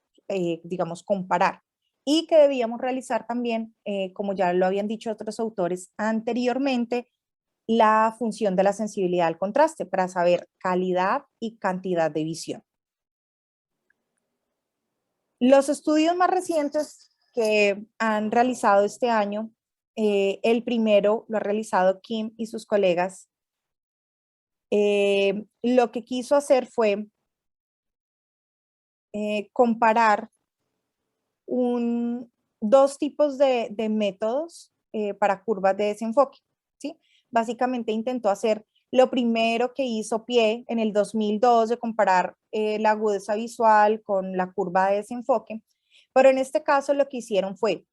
Speaker 2: digamos, comparar. Y que debíamos realizar también, como ya lo habían dicho otros autores anteriormente, la función de la sensibilidad al contraste para saber calidad y cantidad de visión. Los estudios más recientes que han realizado este año, el primero lo ha realizado Kim y sus colegas. Lo que quiso hacer fue comparar dos tipos de métodos para curvas de desenfoque, ¿sí? Básicamente intentó hacer lo primero que hizo Pie en el 2002 de comparar la agudeza visual con la curva de desenfoque, pero en este caso lo que hicieron fue,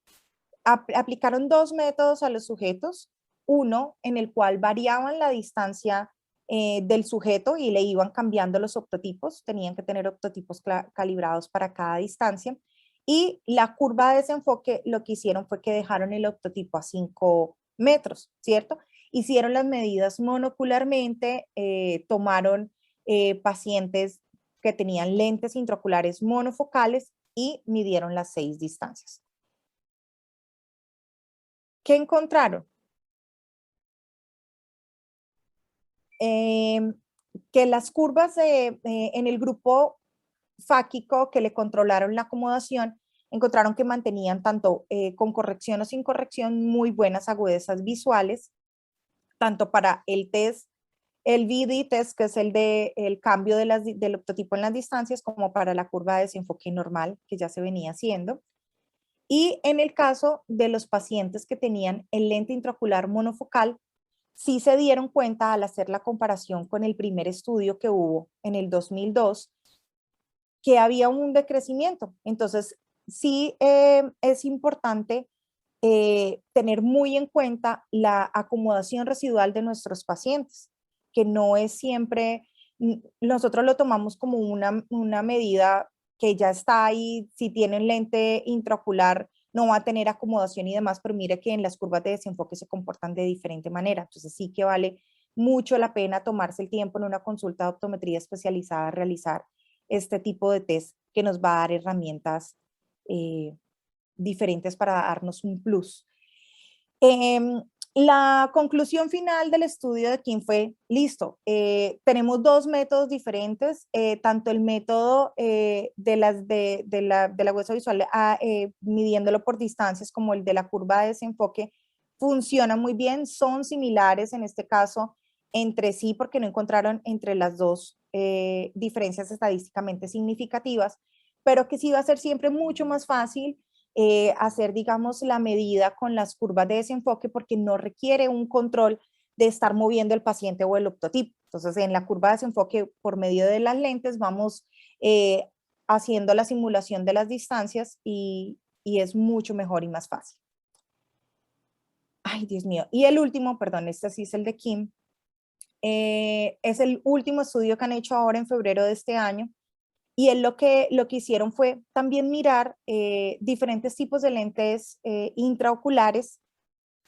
Speaker 2: aplicaron dos métodos a los sujetos, uno en el cual variaban la distancia del sujeto y le iban cambiando los octotipos, tenían que tener octotipos calibrados para cada distancia, y la curva de desenfoque lo que hicieron fue que dejaron el octotipo a 5 metros, ¿cierto? Hicieron las medidas monocularmente, tomaron pacientes que tenían lentes intraoculares monofocales y midieron las 6 distancias. ¿Qué encontraron? Que las curvas en el grupo fáquico que le controlaron la acomodación, encontraron que mantenían tanto con corrección o sin corrección muy buenas agudezas visuales, tanto para el test, el VD test, que es el cambio del octotipo en las distancias, como para la curva de desenfoque normal, que ya se venía haciendo. Y en el caso de los pacientes que tenían el lente intraocular monofocal, sí se dieron cuenta al hacer la comparación con el primer estudio que hubo en el 2002, que había un decrecimiento. Entonces, sí es importante tener muy en cuenta la acomodación residual de nuestros pacientes, que no es siempre, nosotros lo tomamos como una medida que ya está ahí, si tienen lente intraocular no va a tener acomodación y demás, pero mire que en las curvas de desenfoque se comportan de diferente manera, entonces sí que vale mucho la pena tomarse el tiempo en una consulta de optometría especializada a realizar este tipo de test que nos va a dar herramientas diferentes para darnos un plus. La conclusión final del estudio de Kim fue, listo, tenemos dos métodos diferentes, tanto el método de la huesa visual midiéndolo por distancias como el de la curva de desenfoque, funciona muy bien, son similares en este caso entre sí porque no encontraron entre las dos diferencias estadísticamente significativas, pero que sí va a ser siempre mucho más fácil hacer, digamos, la medida con las curvas de desenfoque porque no requiere un control de estar moviendo el paciente o el octotipo. Entonces, en la curva de desenfoque, por medio de las lentes, vamos haciendo la simulación de las distancias y es mucho mejor y más fácil. Ay, Dios mío. Y el último, perdón, este sí es el de Kim, es el último estudio que han hecho ahora en febrero de este año. Y él lo que hicieron fue también mirar diferentes tipos de lentes intraoculares,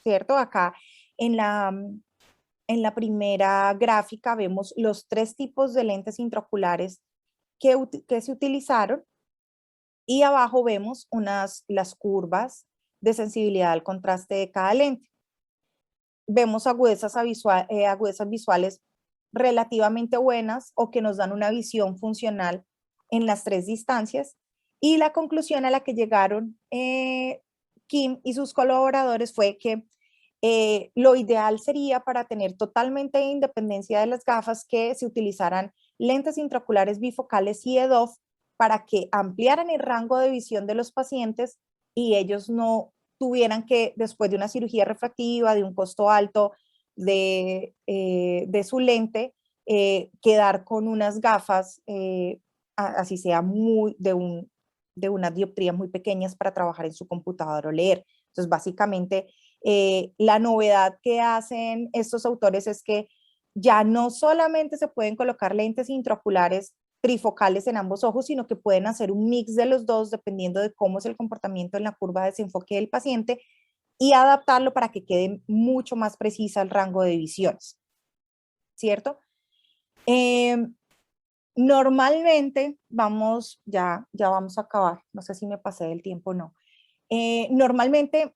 Speaker 2: ¿cierto? Acá en la primera gráfica vemos los 3 tipos de lentes intraoculares que se utilizaron y abajo vemos las curvas de sensibilidad al contraste de cada lente. Vemos agudezas visuales relativamente buenas o que nos dan una visión funcional en las 3 distancias, y la conclusión a la que llegaron Kim y sus colaboradores fue que lo ideal sería para tener totalmente independencia de las gafas que se utilizaran lentes intraoculares bifocales y EDOF para que ampliaran el rango de visión de los pacientes y ellos no tuvieran que, después de una cirugía refractiva, de un costo alto de su lente, quedar con unas gafas así sea de unas dioptrías muy pequeñas para trabajar en su computador o leer. Entonces, básicamente, la novedad que hacen estos autores es que ya no solamente se pueden colocar lentes intraoculares trifocales en ambos ojos, sino que pueden hacer un mix de los dos dependiendo de cómo es el comportamiento en la curva de desenfoque del paciente y adaptarlo para que quede mucho más precisa el rango de visiones, ¿cierto? Normalmente, ya vamos a acabar, no sé si me pasé del tiempo o no. Normalmente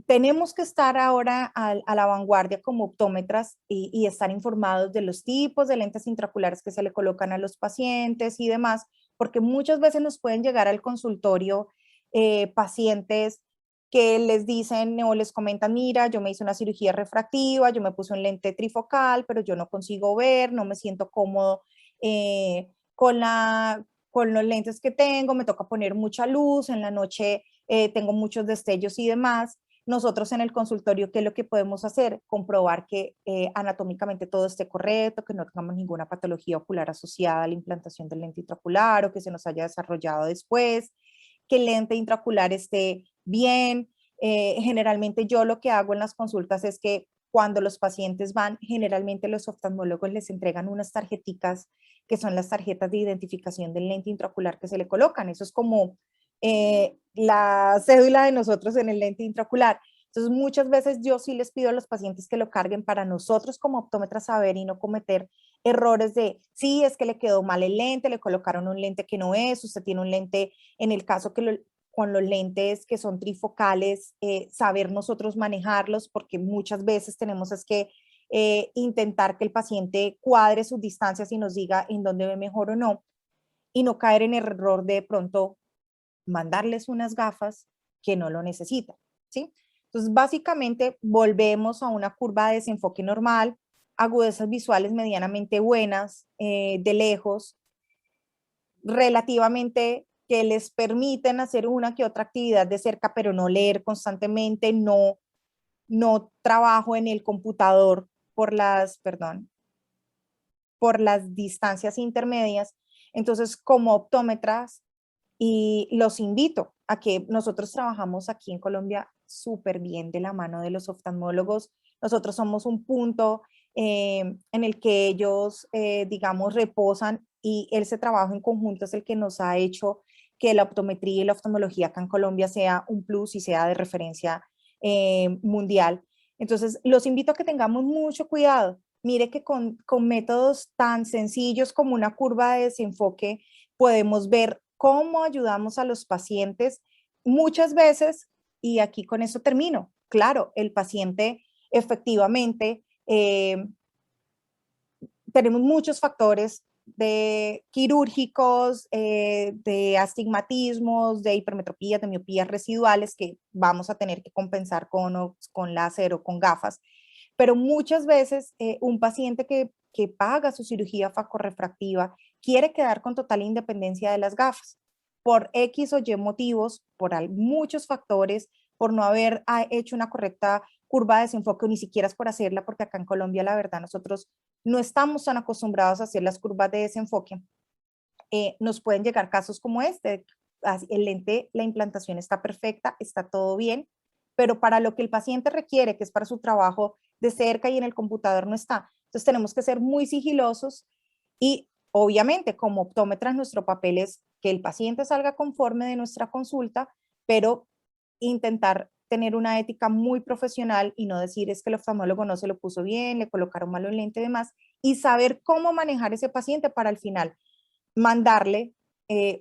Speaker 2: tenemos que estar ahora a la vanguardia como optómetras y estar informados de los tipos de lentes intraoculares que se le colocan a los pacientes y demás, porque muchas veces nos pueden llegar al consultorio pacientes que les dicen o les comentan, mira, yo me hice una cirugía refractiva, yo me puse un lente trifocal, pero yo no consigo ver, no me siento cómodo con con los lentes que tengo, me toca poner mucha luz, en la noche tengo muchos destellos y demás. Nosotros en el consultorio, ¿qué es lo que podemos hacer? Comprobar que anatómicamente todo esté correcto, que no tengamos ninguna patología ocular asociada a la implantación del lente intraocular o que se nos haya desarrollado después, que el lente intraocular esté bien. Generalmente yo lo que hago en las consultas es que cuando los pacientes van, generalmente los oftalmólogos les entregan unas tarjeticas que son las tarjetas de identificación del lente intraocular que se le colocan. Eso es como la cédula de nosotros en el lente intraocular. Entonces, muchas veces yo sí les pido a los pacientes que lo carguen para nosotros como optómetras saber y no cometer errores de, sí, es que le quedó mal el lente, le colocaron un lente que no es, usted tiene un lente, en el caso que con los lentes que son trifocales, saber nosotros manejarlos, porque muchas veces tenemos es que intentar que el paciente cuadre sus distancias y nos diga en dónde ve mejor o no, y no caer en el error de pronto mandarles unas gafas que no lo necesitan, ¿sí? Entonces, básicamente, volvemos a una curva de desenfoque normal, agudezas visuales medianamente buenas, de lejos, relativamente que les permiten hacer una que otra actividad de cerca, pero no leer constantemente, no trabajo en el computador por las distancias intermedias. Entonces, como optómetras, y los invito a que nosotros trabajamos aquí en Colombia súper bien de la mano de los oftalmólogos. Nosotros somos un punto en el que ellos, digamos, reposan y ese trabajo en conjunto es el que nos ha hecho que la optometría y la oftalmología acá en Colombia sea un plus y sea de referencia mundial. Entonces, los invito a que tengamos mucho cuidado. Mire que con métodos tan sencillos como una curva de desenfoque podemos ver cómo ayudamos a los pacientes muchas veces, y aquí con eso termino. Claro, el paciente efectivamente, tenemos muchos factores de quirúrgicos, de astigmatismos, de hipermetropías, de miopías residuales que vamos a tener que compensar con láser o con gafas. Pero muchas veces un paciente que paga su cirugía facorrefractiva quiere quedar con total independencia de las gafas por X o Y motivos, por muchos factores, por no haber hecho una correcta curva de desenfoque o ni siquiera es por hacerla, porque acá en Colombia la verdad nosotros no estamos tan acostumbrados a hacer las curvas de desenfoque. Nos pueden llegar casos como este, el lente, la implantación está perfecta, está todo bien, pero para lo que el paciente requiere, que es para su trabajo de cerca y en el computador, no está. Entonces tenemos que ser muy sigilosos y obviamente como optómetras nuestro papel es que el paciente salga conforme de nuestra consulta, pero intentar tener una ética muy profesional y no decir es que el oftalmólogo no se lo puso bien, le colocaron mal el lente y demás, y saber cómo manejar ese paciente para al final mandarle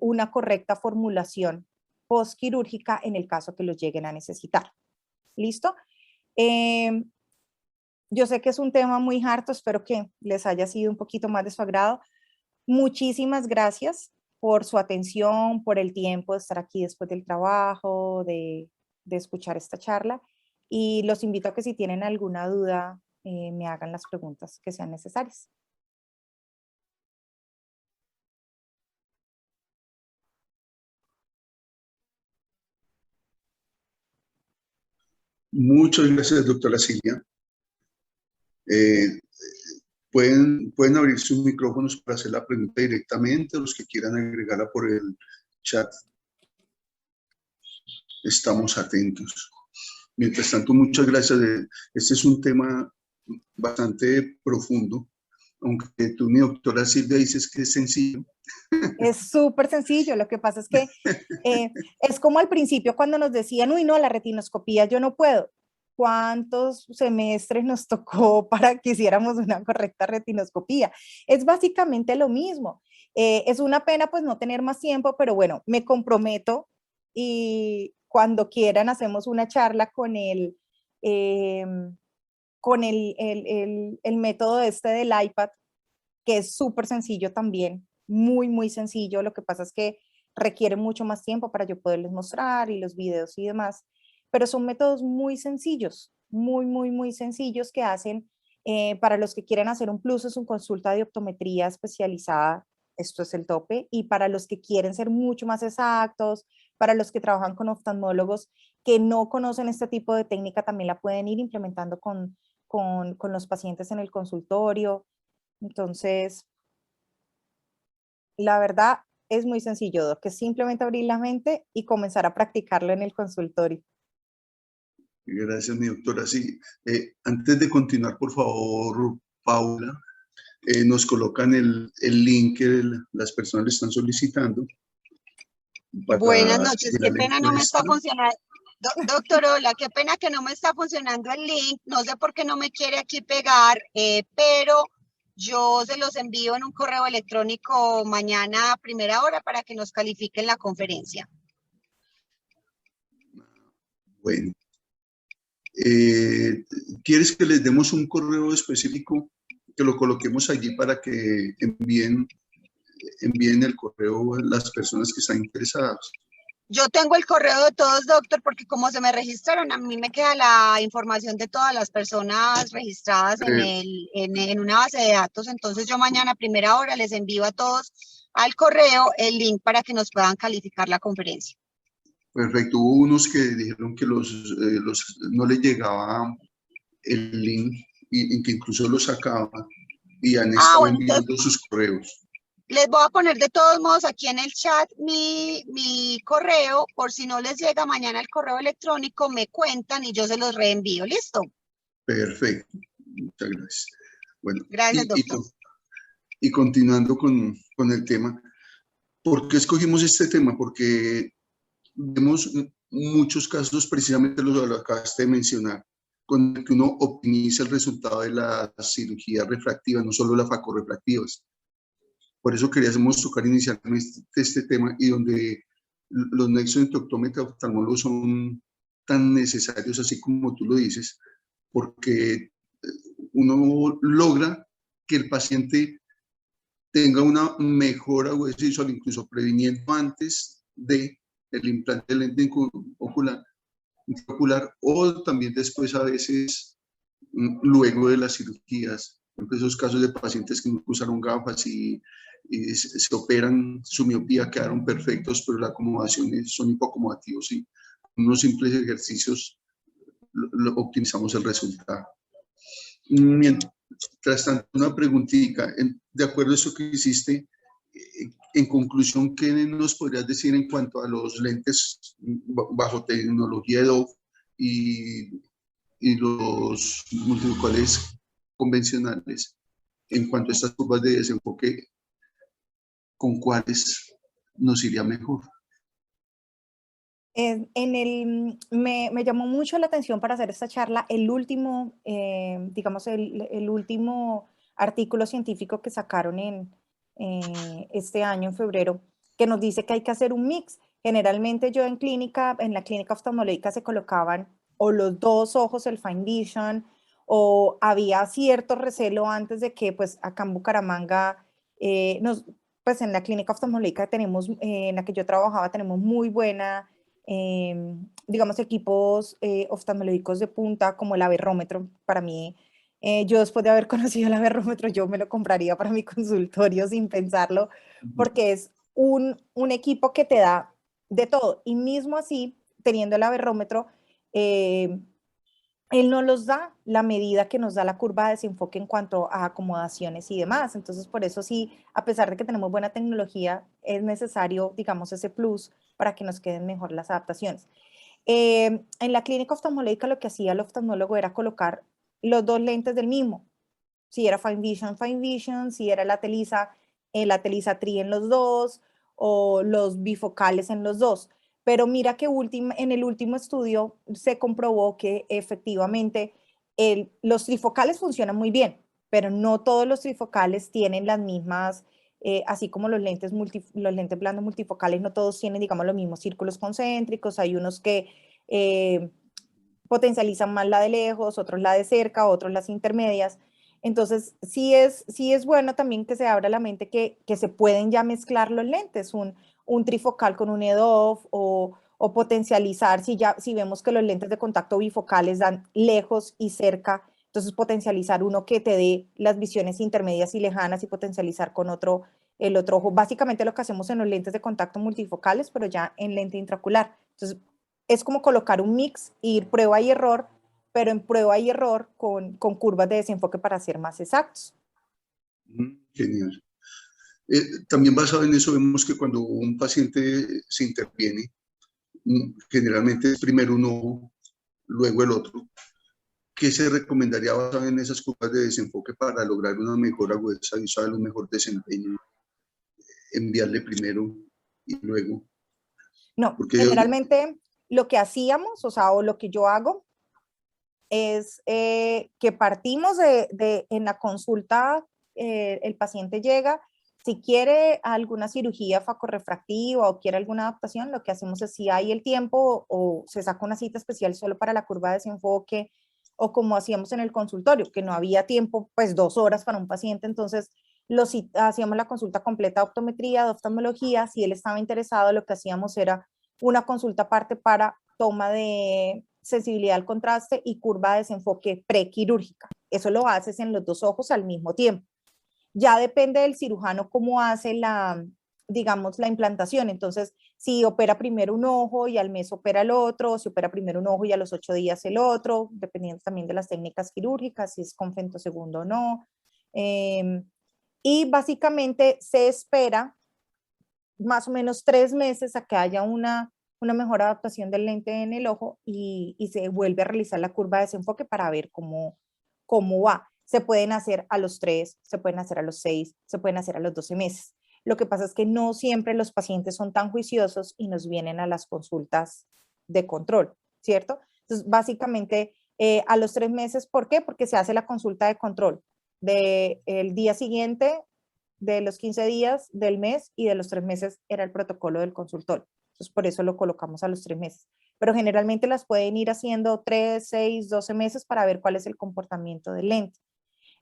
Speaker 2: una correcta formulación postquirúrgica en el caso que los lleguen a necesitar. ¿Listo? Yo sé que es un tema muy harto, espero que les haya sido un poquito más de su agrado. Muchísimas gracias por su atención, por el tiempo de estar aquí después del trabajo, de escuchar esta charla. Y los invito a que si tienen alguna duda, me hagan las preguntas que sean necesarias.
Speaker 1: Muchas gracias, doctora Silvia. Pueden abrir sus micrófonos para hacer la pregunta directamente, los que quieran agregarla por el chat. Estamos atentos. Mientras tanto, muchas gracias. Este es un tema bastante profundo, aunque tú, mi doctora Silvia, dices que es sencillo.
Speaker 2: Es súper sencillo, lo que pasa es que es como al principio cuando nos decían, uy, no, la retinoscopía yo no puedo. ¿Cuántos semestres nos tocó para que hiciéramos una correcta retinoscopía? Es básicamente lo mismo. Es una pena pues no tener más tiempo, pero bueno, me comprometo y cuando quieran hacemos una charla con el método este del iPad, que es súper sencillo también, muy, muy sencillo. Lo que pasa es que requiere mucho más tiempo para yo poderles mostrar y los videos y demás, pero son métodos muy sencillos, muy, muy, muy sencillos que hacen para los que quieren hacer un plus, es una consulta de optometría especializada esto es el tope. Y para los que quieren ser mucho más exactos, para los que trabajan con oftalmólogos que no conocen este tipo de técnica, también la pueden ir implementando con los pacientes en el consultorio. Entonces, la verdad es muy sencillo, Doc, que es simplemente abrir la mente y comenzar a practicarlo en el consultorio.
Speaker 1: Gracias, mi doctora. Sí, antes de continuar, por favor, Paula, nos colocan el link que las personas le están solicitando
Speaker 4: Buenas
Speaker 1: para
Speaker 4: noches, qué
Speaker 1: llenar la
Speaker 4: pena no me
Speaker 1: encuesta.
Speaker 4: está funcionando. Doctor Ola, qué pena que no me está funcionando el link, no sé por qué no me quiere aquí pegar, pero yo se los envío en un correo electrónico mañana a primera hora para que nos califiquen la conferencia.
Speaker 1: Bueno, ¿quieres que les demos un correo específico que lo coloquemos allí para que envíen el correo a las personas que están interesadas?
Speaker 4: Yo tengo el correo de todos, doctor, porque como se me registraron, a mí me queda la información de todas las personas registradas en una base de datos. Entonces yo mañana a primera hora les envío a todos al correo el link para que nos puedan calificar la conferencia.
Speaker 1: Perfecto. Hubo unos que dijeron que no les llegaba el link y que incluso lo sacaban y han estado
Speaker 4: Bueno,
Speaker 1: enviando
Speaker 4: entonces
Speaker 1: sus correos.
Speaker 4: les voy a poner de todos modos aquí en el chat mi correo, por si no les llega mañana el correo electrónico, me cuentan y yo se los reenvío. ¿Listo?
Speaker 1: Perfecto. Muchas gracias. Bueno,
Speaker 4: Gracias, doctor.
Speaker 1: Y continuando con el tema, ¿por qué escogimos este tema? Porque vemos muchos casos, precisamente los que lo acabaste de mencionar, con el que uno optimiza el resultado de las cirugías refractivas, no solo las facorrefractivas. Por eso queríamos tocar inicialmente este tema y donde los nexos entre optómetra y oftalmólogo son tan necesarios, así como tú lo dices, porque uno logra que el paciente tenga una mejor agudeza visual, incluso previniendo antes del implante de lente ocular o también después a veces luego de las cirugías. En esos casos de pacientes que usaron gafas y se operan su miopía, quedaron perfectos, pero la acomodación son hipoacomodativos y con unos simples ejercicios optimizamos el resultado. Mientras tanto, una preguntita, de acuerdo a eso que hiciste, en conclusión, ¿qué nos podrías decir en cuanto a los lentes bajo tecnología EDOF y los multifocales convencionales en cuanto a estas curvas de desenfoque, con cuáles nos iría mejor?
Speaker 2: Me llamó mucho la atención para hacer esta charla el último, digamos, el último artículo científico que sacaron este año, en febrero, que nos dice que hay que hacer un mix. Generalmente yo en la clínica oftalmológica se colocaban o los dos ojos, el Fine Vision, o había cierto recelo antes de que, pues, acá en Bucaramanga, pues en la clínica oftalmológica tenemos, en la que yo trabajaba, tenemos muy buena, digamos, equipos oftalmológicos de punta, como el aberrómetro. Para mí, yo después de haber conocido el aberrómetro, yo me lo compraría para mi consultorio sin pensarlo, porque es un equipo que te da de todo. Y mismo así, teniendo el aberrómetro, él no nos da la medida que nos da la curva de desenfoque en cuanto a acomodaciones y demás. Entonces, por eso sí, a pesar de que tenemos buena tecnología, es necesario, digamos, ese plus para que nos queden mejor las adaptaciones. En la clínica oftalmológica lo que hacía el oftalmólogo era colocar los dos lentes del mismo. Si era Fine Vision, si era la Telisa Tri en los dos, o los bifocales en los dos. Pero mira que en el último estudio se comprobó que efectivamente los trifocales funcionan muy bien, pero no todos los trifocales tienen las mismas, así como los lentes blandos multifocales, no todos tienen, digamos, los mismos círculos concéntricos. Hay unos que potencializan más la de lejos, otros la de cerca, otros las intermedias. Entonces, sí es bueno también que se abra la mente que se pueden ya mezclar los lentes, un trifocal con un EDOF, o potencializar, si vemos que los lentes de contacto bifocales dan lejos y cerca, entonces potencializar uno que te dé las visiones intermedias y lejanas y potencializar con otro el otro ojo. Básicamente lo que hacemos en los lentes de contacto multifocales, pero ya en lente intraocular. Entonces, es como colocar un mix, ir prueba y error, pero en prueba y error con curvas de desenfoque para ser más exactos.
Speaker 1: Genial. También basado en eso, vemos que cuando un paciente se interviene, generalmente es primero un ojo, luego el otro. ¿Qué se recomendaría basado en esas curvas de desenfoque para lograr una mejor agudeza visual, un mejor desempeño? Enviarle primero y luego.
Speaker 2: No,
Speaker 1: Porque
Speaker 2: generalmente lo que hacíamos, o sea, o lo que yo hago, es que partimos en la consulta, el paciente llega, si quiere alguna cirugía facorrefractiva o quiere alguna adaptación, lo que hacemos es si hay el tiempo o se saca una cita especial solo para la curva de desenfoque, o como hacíamos en el consultorio, que no había tiempo, pues 2 horas para un paciente, entonces hacíamos la consulta completa de optometría, de oftalmología. Si él estaba interesado, lo que hacíamos era una consulta aparte para toma de sensibilidad al contraste y curva de desenfoque prequirúrgica. Eso lo haces en los 2 ojos al mismo tiempo. Ya depende del cirujano cómo hace digamos, la implantación. Entonces, si opera primero un ojo y al mes opera el otro, o si opera primero un ojo y a los 8 días el otro, dependiendo también de las técnicas quirúrgicas, si es con femtosegundo o no. Y básicamente se espera más o menos 3 meses a que haya una mejor adaptación del lente en el ojo y se vuelve a realizar la curva de desenfoque para ver cómo va. Se pueden hacer a los 3, se pueden hacer a los 6, se pueden hacer a los 12 meses. Lo que pasa es que no siempre los pacientes son tan juiciosos y nos vienen a las consultas de control, ¿cierto? Entonces, básicamente, a los 3 meses, ¿por qué? Porque se hace la consulta de control del día siguiente, de los 15 días, del mes y de los 3 meses era el protocolo del consultorio. Entonces, por eso lo colocamos a los 3 meses. Pero generalmente las pueden ir haciendo 3, 6, 12 meses para ver cuál es el comportamiento del lente.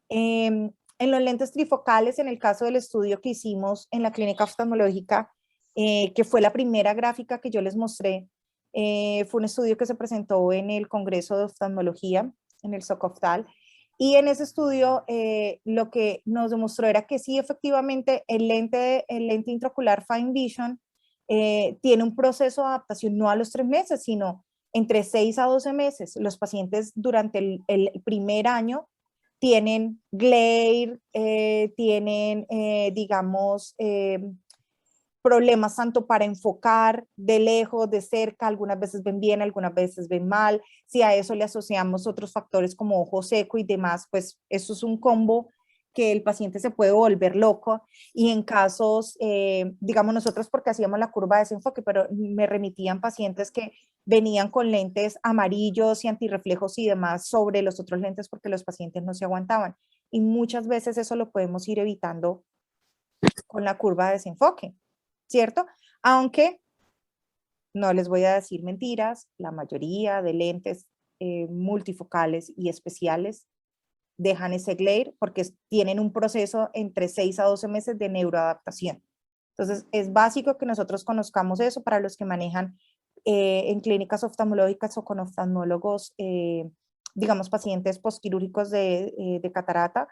Speaker 2: En los lentes trifocales, en el caso del estudio que hicimos en la clínica oftalmológica, que fue la primera gráfica que yo les mostré, fue un estudio que se presentó en el Congreso de Oftalmología, en el SOCOFTAL, y en ese estudio lo que nos demostró era que sí, efectivamente, el lente intraocular Fine Vision tiene un proceso de adaptación no a los 3 meses, sino entre 6 a 12 meses. Los pacientes durante el primer año tienen glare, tienen, digamos, problemas tanto para enfocar de lejos, de cerca, algunas veces ven bien, algunas veces ven mal. Si a eso le asociamos otros factores como ojo seco y demás, pues eso es un combo que el paciente se puede volver loco. Y en casos, digamos nosotros porque hacíamos la curva de desenfoque, pero me remitían pacientes que venían con lentes amarillos y antirreflejos y demás sobre los otros lentes porque los pacientes no se aguantaban. Y muchas veces eso lo podemos ir evitando con la curva de desenfoque, ¿cierto? Aunque no les voy a decir mentiras, la mayoría de lentes multifocales y especiales dejan ese glare porque tienen un proceso entre 6 a 12 meses de neuroadaptación. Entonces, es básico que nosotros conozcamos eso para los que manejan en clínicas oftalmológicas o con oftalmólogos, digamos, pacientes postquirúrgicos de catarata,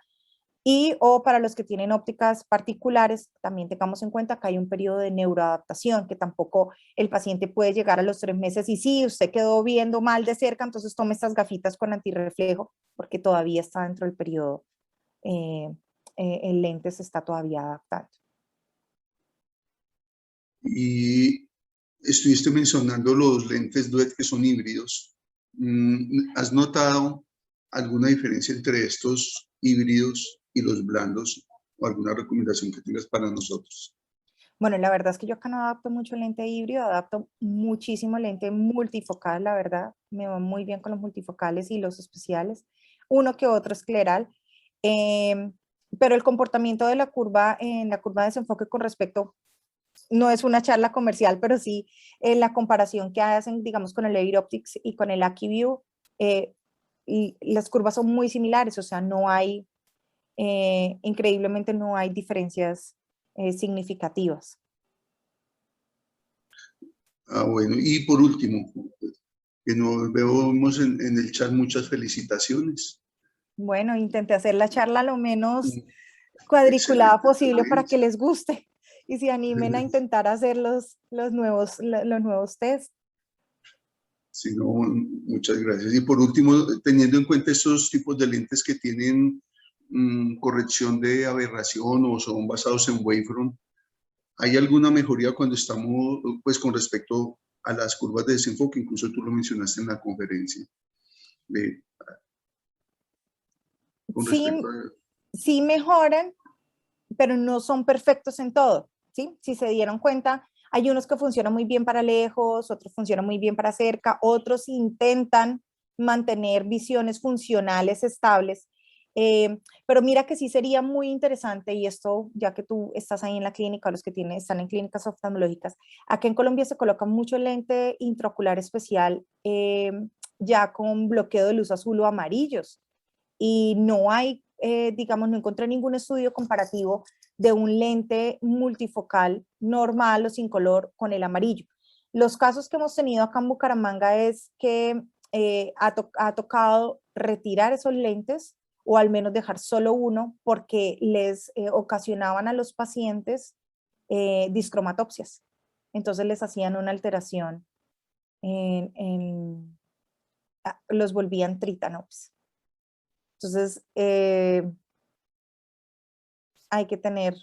Speaker 2: y o para los que tienen ópticas particulares, también tengamos en cuenta que hay un periodo de neuroadaptación, que tampoco el paciente puede llegar a los 3 meses y sí, usted quedó viendo mal de cerca, entonces tome estas gafitas con antirreflejo, porque todavía está dentro del periodo, el lente se está todavía adaptando.
Speaker 1: Y estuviste mencionando los lentes DUET que son híbridos. ¿Has notado alguna diferencia entre estos híbridos y los blandos o alguna recomendación que tengas para nosotros?
Speaker 2: Bueno, la verdad es que yo acá no adapto mucho lente híbrido, adapto muchísimo lente multifocal, la verdad, me va muy bien con los multifocales y los especiales, uno que otro escleral, pero el comportamiento de la curva, en la curva de desenfoque con respecto, no es una charla comercial, pero sí la comparación que hacen, digamos, con el Air Optics y con el AccuView, y las curvas son muy similares, o sea, no hay, increíblemente no hay diferencias significativas.
Speaker 1: Bueno, y por último, que nos vemos en el chat, muchas felicitaciones.
Speaker 2: Bueno, intenté hacer la charla lo menos cuadriculada
Speaker 1: Excelente
Speaker 2: posible para que
Speaker 1: experiencia.
Speaker 2: les guste y se animen a intentar hacer los nuevos test.
Speaker 1: Sí, no, muchas gracias. Y por último, teniendo en cuenta estos tipos de lentes que tienen corrección de aberración o son basados en wavefront, ¿hay alguna mejoría cuando estamos, pues, con respecto a las curvas de desenfoque? Incluso tú lo mencionaste en la conferencia. Con
Speaker 2: Sí,
Speaker 1: respecto a...
Speaker 2: sí mejoran, pero no son perfectos en todo, ¿sí? Si se dieron cuenta, hay unos que funcionan muy bien para lejos, otros funcionan muy bien para cerca, otros intentan mantener visiones funcionales estables, pero mira que sí sería muy interesante, y esto ya que tú estás ahí en la clínica, los que están en clínicas oftalmológicas, aquí en Colombia se coloca mucho lente intraocular especial, ya con bloqueo de luz azul o amarillos, y no hay, digamos, no encontré ningún estudio comparativo de un lente multifocal normal o sin color con el amarillo. Los casos que hemos tenido acá en Bucaramanga es que ha tocado retirar esos lentes o al menos dejar solo uno porque les ocasionaban a los pacientes discromatopsias. Entonces les hacían una alteración, los volvían tritanops. Entonces, hay que tener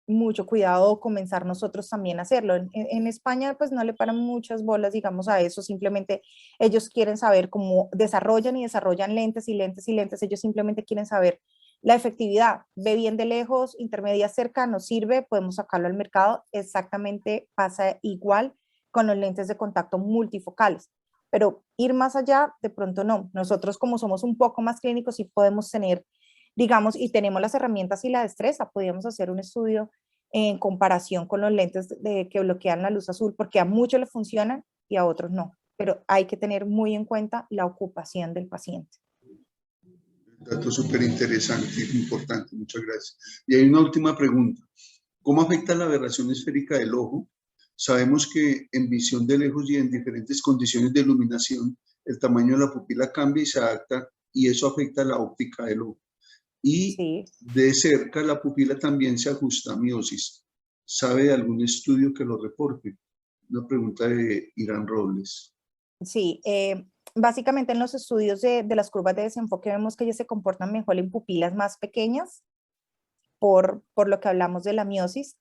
Speaker 2: mucho cuidado o comenzar nosotros también a hacerlo. En España, pues no le paran muchas bolas, digamos, a eso. Simplemente ellos quieren saber cómo desarrollan y desarrollan lentes y lentes y lentes. Ellos simplemente quieren saber la efectividad. Ve bien de lejos, intermedia, cerca, nos sirve, podemos sacarlo al mercado. Exactamente pasa igual con los lentes de contacto multifocales. Pero ir más allá, de pronto no. Nosotros, como somos un poco más clínicos, sí podemos tener, digamos, y tenemos las herramientas y la destreza, podríamos hacer un estudio en comparación con los lentes que bloquean la luz azul, porque a muchos les funcionan y a otros no. Pero hay que tener muy en cuenta la ocupación del paciente.
Speaker 1: Dato súper interesante y importante, muchas gracias. Y hay una última pregunta. ¿Cómo afecta la aberración esférica del ojo? Sabemos que en visión de lejos y en diferentes condiciones de iluminación, el tamaño de la pupila cambia y se adapta, y eso afecta la óptica del ojo. Y
Speaker 2: Sí.
Speaker 1: de cerca la pupila también se ajusta a miosis. ¿Sabe de algún estudio que lo reporte? Una pregunta de Irán Robles.
Speaker 2: Sí, básicamente en los estudios de las curvas de desenfoque vemos que ellas se comportan mejor en pupilas más pequeñas por lo que hablamos de la miosis,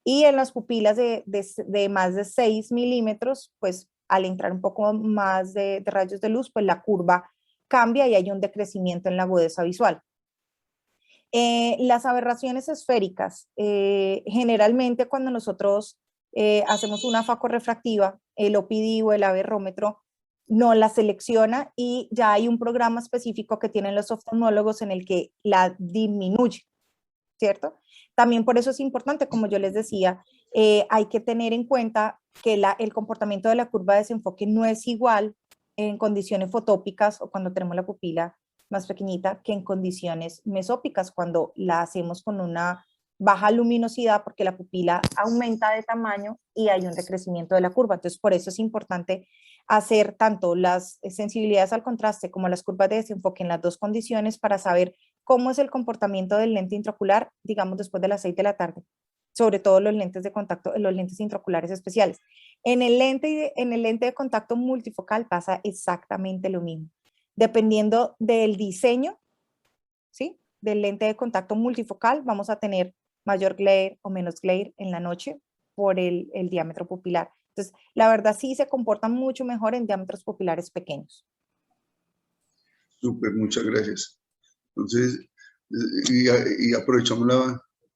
Speaker 2: y en las pupilas de más de 6 milímetros, pues al entrar un poco más de rayos de luz, pues la curva cambia y hay un decrecimiento en la agudeza visual. Las aberraciones esféricas, generalmente cuando nosotros hacemos una facorrefractiva, el OPD o el aberrómetro no la selecciona y ya hay un programa específico que tienen los oftalmólogos en el que la disminuye, ¿cierto? También por eso es importante, como yo les decía, hay que tener en cuenta que el comportamiento de la curva de desenfoque no es igual en condiciones fotópicas o cuando tenemos la pupila más pequeñita que en condiciones mesópicas, cuando la hacemos con una baja luminosidad porque la pupila aumenta de tamaño y hay un decrecimiento de la curva. Entonces, por eso es importante hacer tanto las sensibilidades al contraste como las curvas de desenfoque en las dos condiciones para saber cómo es el comportamiento del lente intraocular, digamos, después de las 6 de la tarde, sobre todo los lentes de contacto, los lentes intraoculares especiales. En el lente de contacto multifocal pasa exactamente lo mismo. Dependiendo del diseño, ¿sí?, del lente de contacto multifocal, vamos a tener mayor glare o menos glare en la noche por el diámetro pupilar. Entonces, la verdad sí se comportan mucho mejor en diámetros pupilares pequeños.
Speaker 1: Súper, muchas gracias. Entonces, y aprovechamos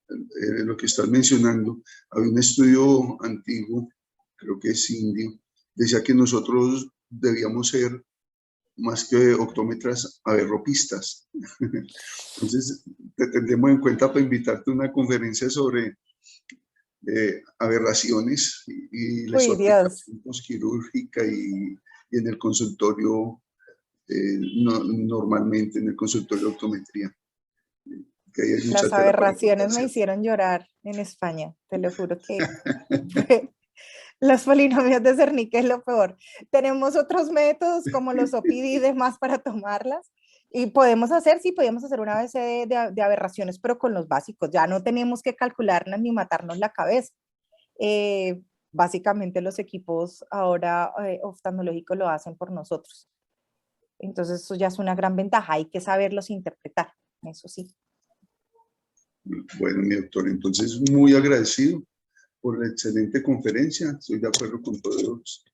Speaker 1: lo que estás mencionando. Había un estudio antiguo, creo que es indio, decía que nosotros debíamos ser más que optómetras, aberropistas. Entonces, te tendremos en cuenta para invitarte a una conferencia sobre aberraciones y la
Speaker 2: Uy, Dios.
Speaker 1: aplicación postquirúrgica y en el consultorio, normalmente en el consultorio de optometría. Que hay mucha
Speaker 2: Las
Speaker 1: tela para
Speaker 2: aberraciones
Speaker 1: cortar,
Speaker 2: me
Speaker 1: ¿cierto?
Speaker 2: hicieron llorar en España, te lo juro que los polinomios de Cernic es lo peor. Tenemos otros métodos como los OPD y demás para tomarlas, Y podemos hacer, sí, podemos hacer una ABC de aberraciones, pero con los básicos. Ya no tenemos que calcularlas ni matarnos la cabeza. Básicamente los equipos ahora oftalmológicos lo hacen por nosotros. Entonces eso ya es una gran ventaja, hay que saberlos interpretar, eso sí.
Speaker 1: Bueno, mi doctor, entonces muy agradecido por la excelente conferencia, estoy de acuerdo con todos.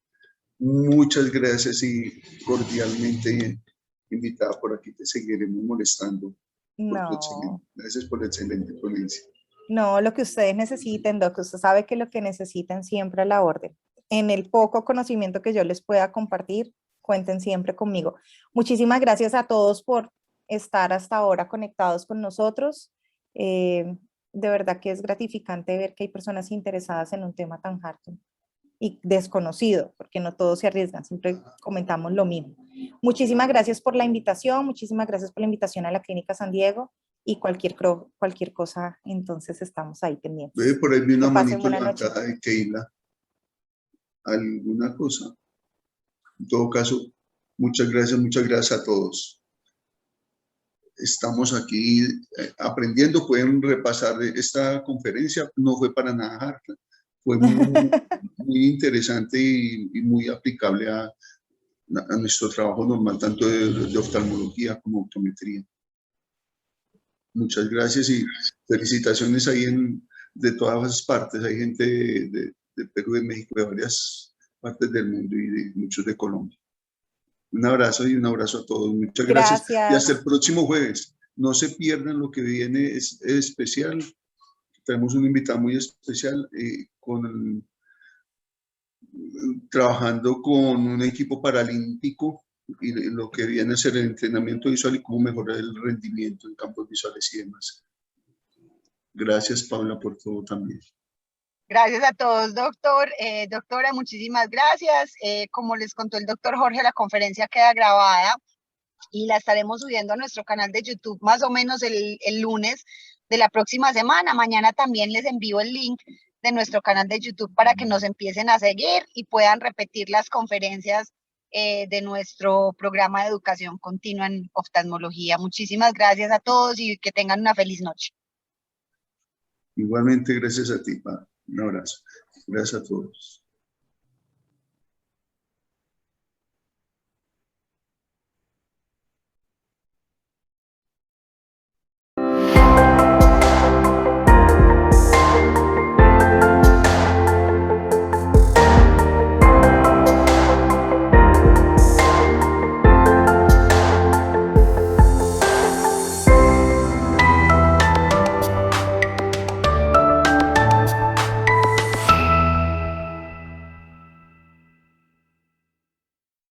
Speaker 1: Muchas gracias y cordialmente invitada por aquí, te seguiremos molestando.
Speaker 2: No.
Speaker 1: Gracias por la excelente ponencia.
Speaker 2: No, lo que ustedes necesiten, Doc, usted sabe que lo que necesiten siempre a la orden. En el poco conocimiento que yo les pueda compartir, cuenten siempre conmigo. Muchísimas gracias a todos por estar hasta ahora conectados con nosotros. De verdad que es gratificante ver que hay personas interesadas en un tema tan harto y desconocido, porque no todos se arriesgan, siempre comentamos lo mismo. Muchísimas gracias por la invitación, muchísimas gracias por la invitación a la Clínica San Diego y cualquier cosa, entonces estamos ahí pendientes.
Speaker 1: Por ahí vi una manito
Speaker 2: levantada
Speaker 1: de Keila. ¿Alguna cosa? En todo caso, muchas gracias a todos. Estamos aquí aprendiendo, pueden repasar esta conferencia, no fue para nada harta, fue muy interesante y muy aplicable a nuestro trabajo normal, tanto de oftalmología como optometría. Muchas gracias y felicitaciones ahí de todas las partes, hay gente de Perú, de México, de varias partes del mundo y de muchos de Colombia. Un abrazo y un abrazo a todos. Muchas gracias. Y hasta el próximo jueves. No se pierdan lo que viene, es especial. Tenemos un invitado muy especial trabajando con un equipo paralímpico y lo que viene a ser el entrenamiento visual y cómo mejorar el rendimiento en campos visuales y demás. Gracias, Paula, por todo también.
Speaker 4: Gracias a todos, doctor. Doctora, muchísimas gracias. Como les contó el doctor Jorge, la conferencia queda grabada y la estaremos subiendo a nuestro canal de YouTube más o menos el lunes de la próxima semana. Mañana también les envío el link de nuestro canal de YouTube para que nos empiecen a seguir y puedan repetir las conferencias de nuestro programa de educación continua en oftalmología. Muchísimas gracias a todos y que tengan una feliz noche.
Speaker 1: Igualmente, gracias a ti, Pablo. Un abrazo. Gracias a todos.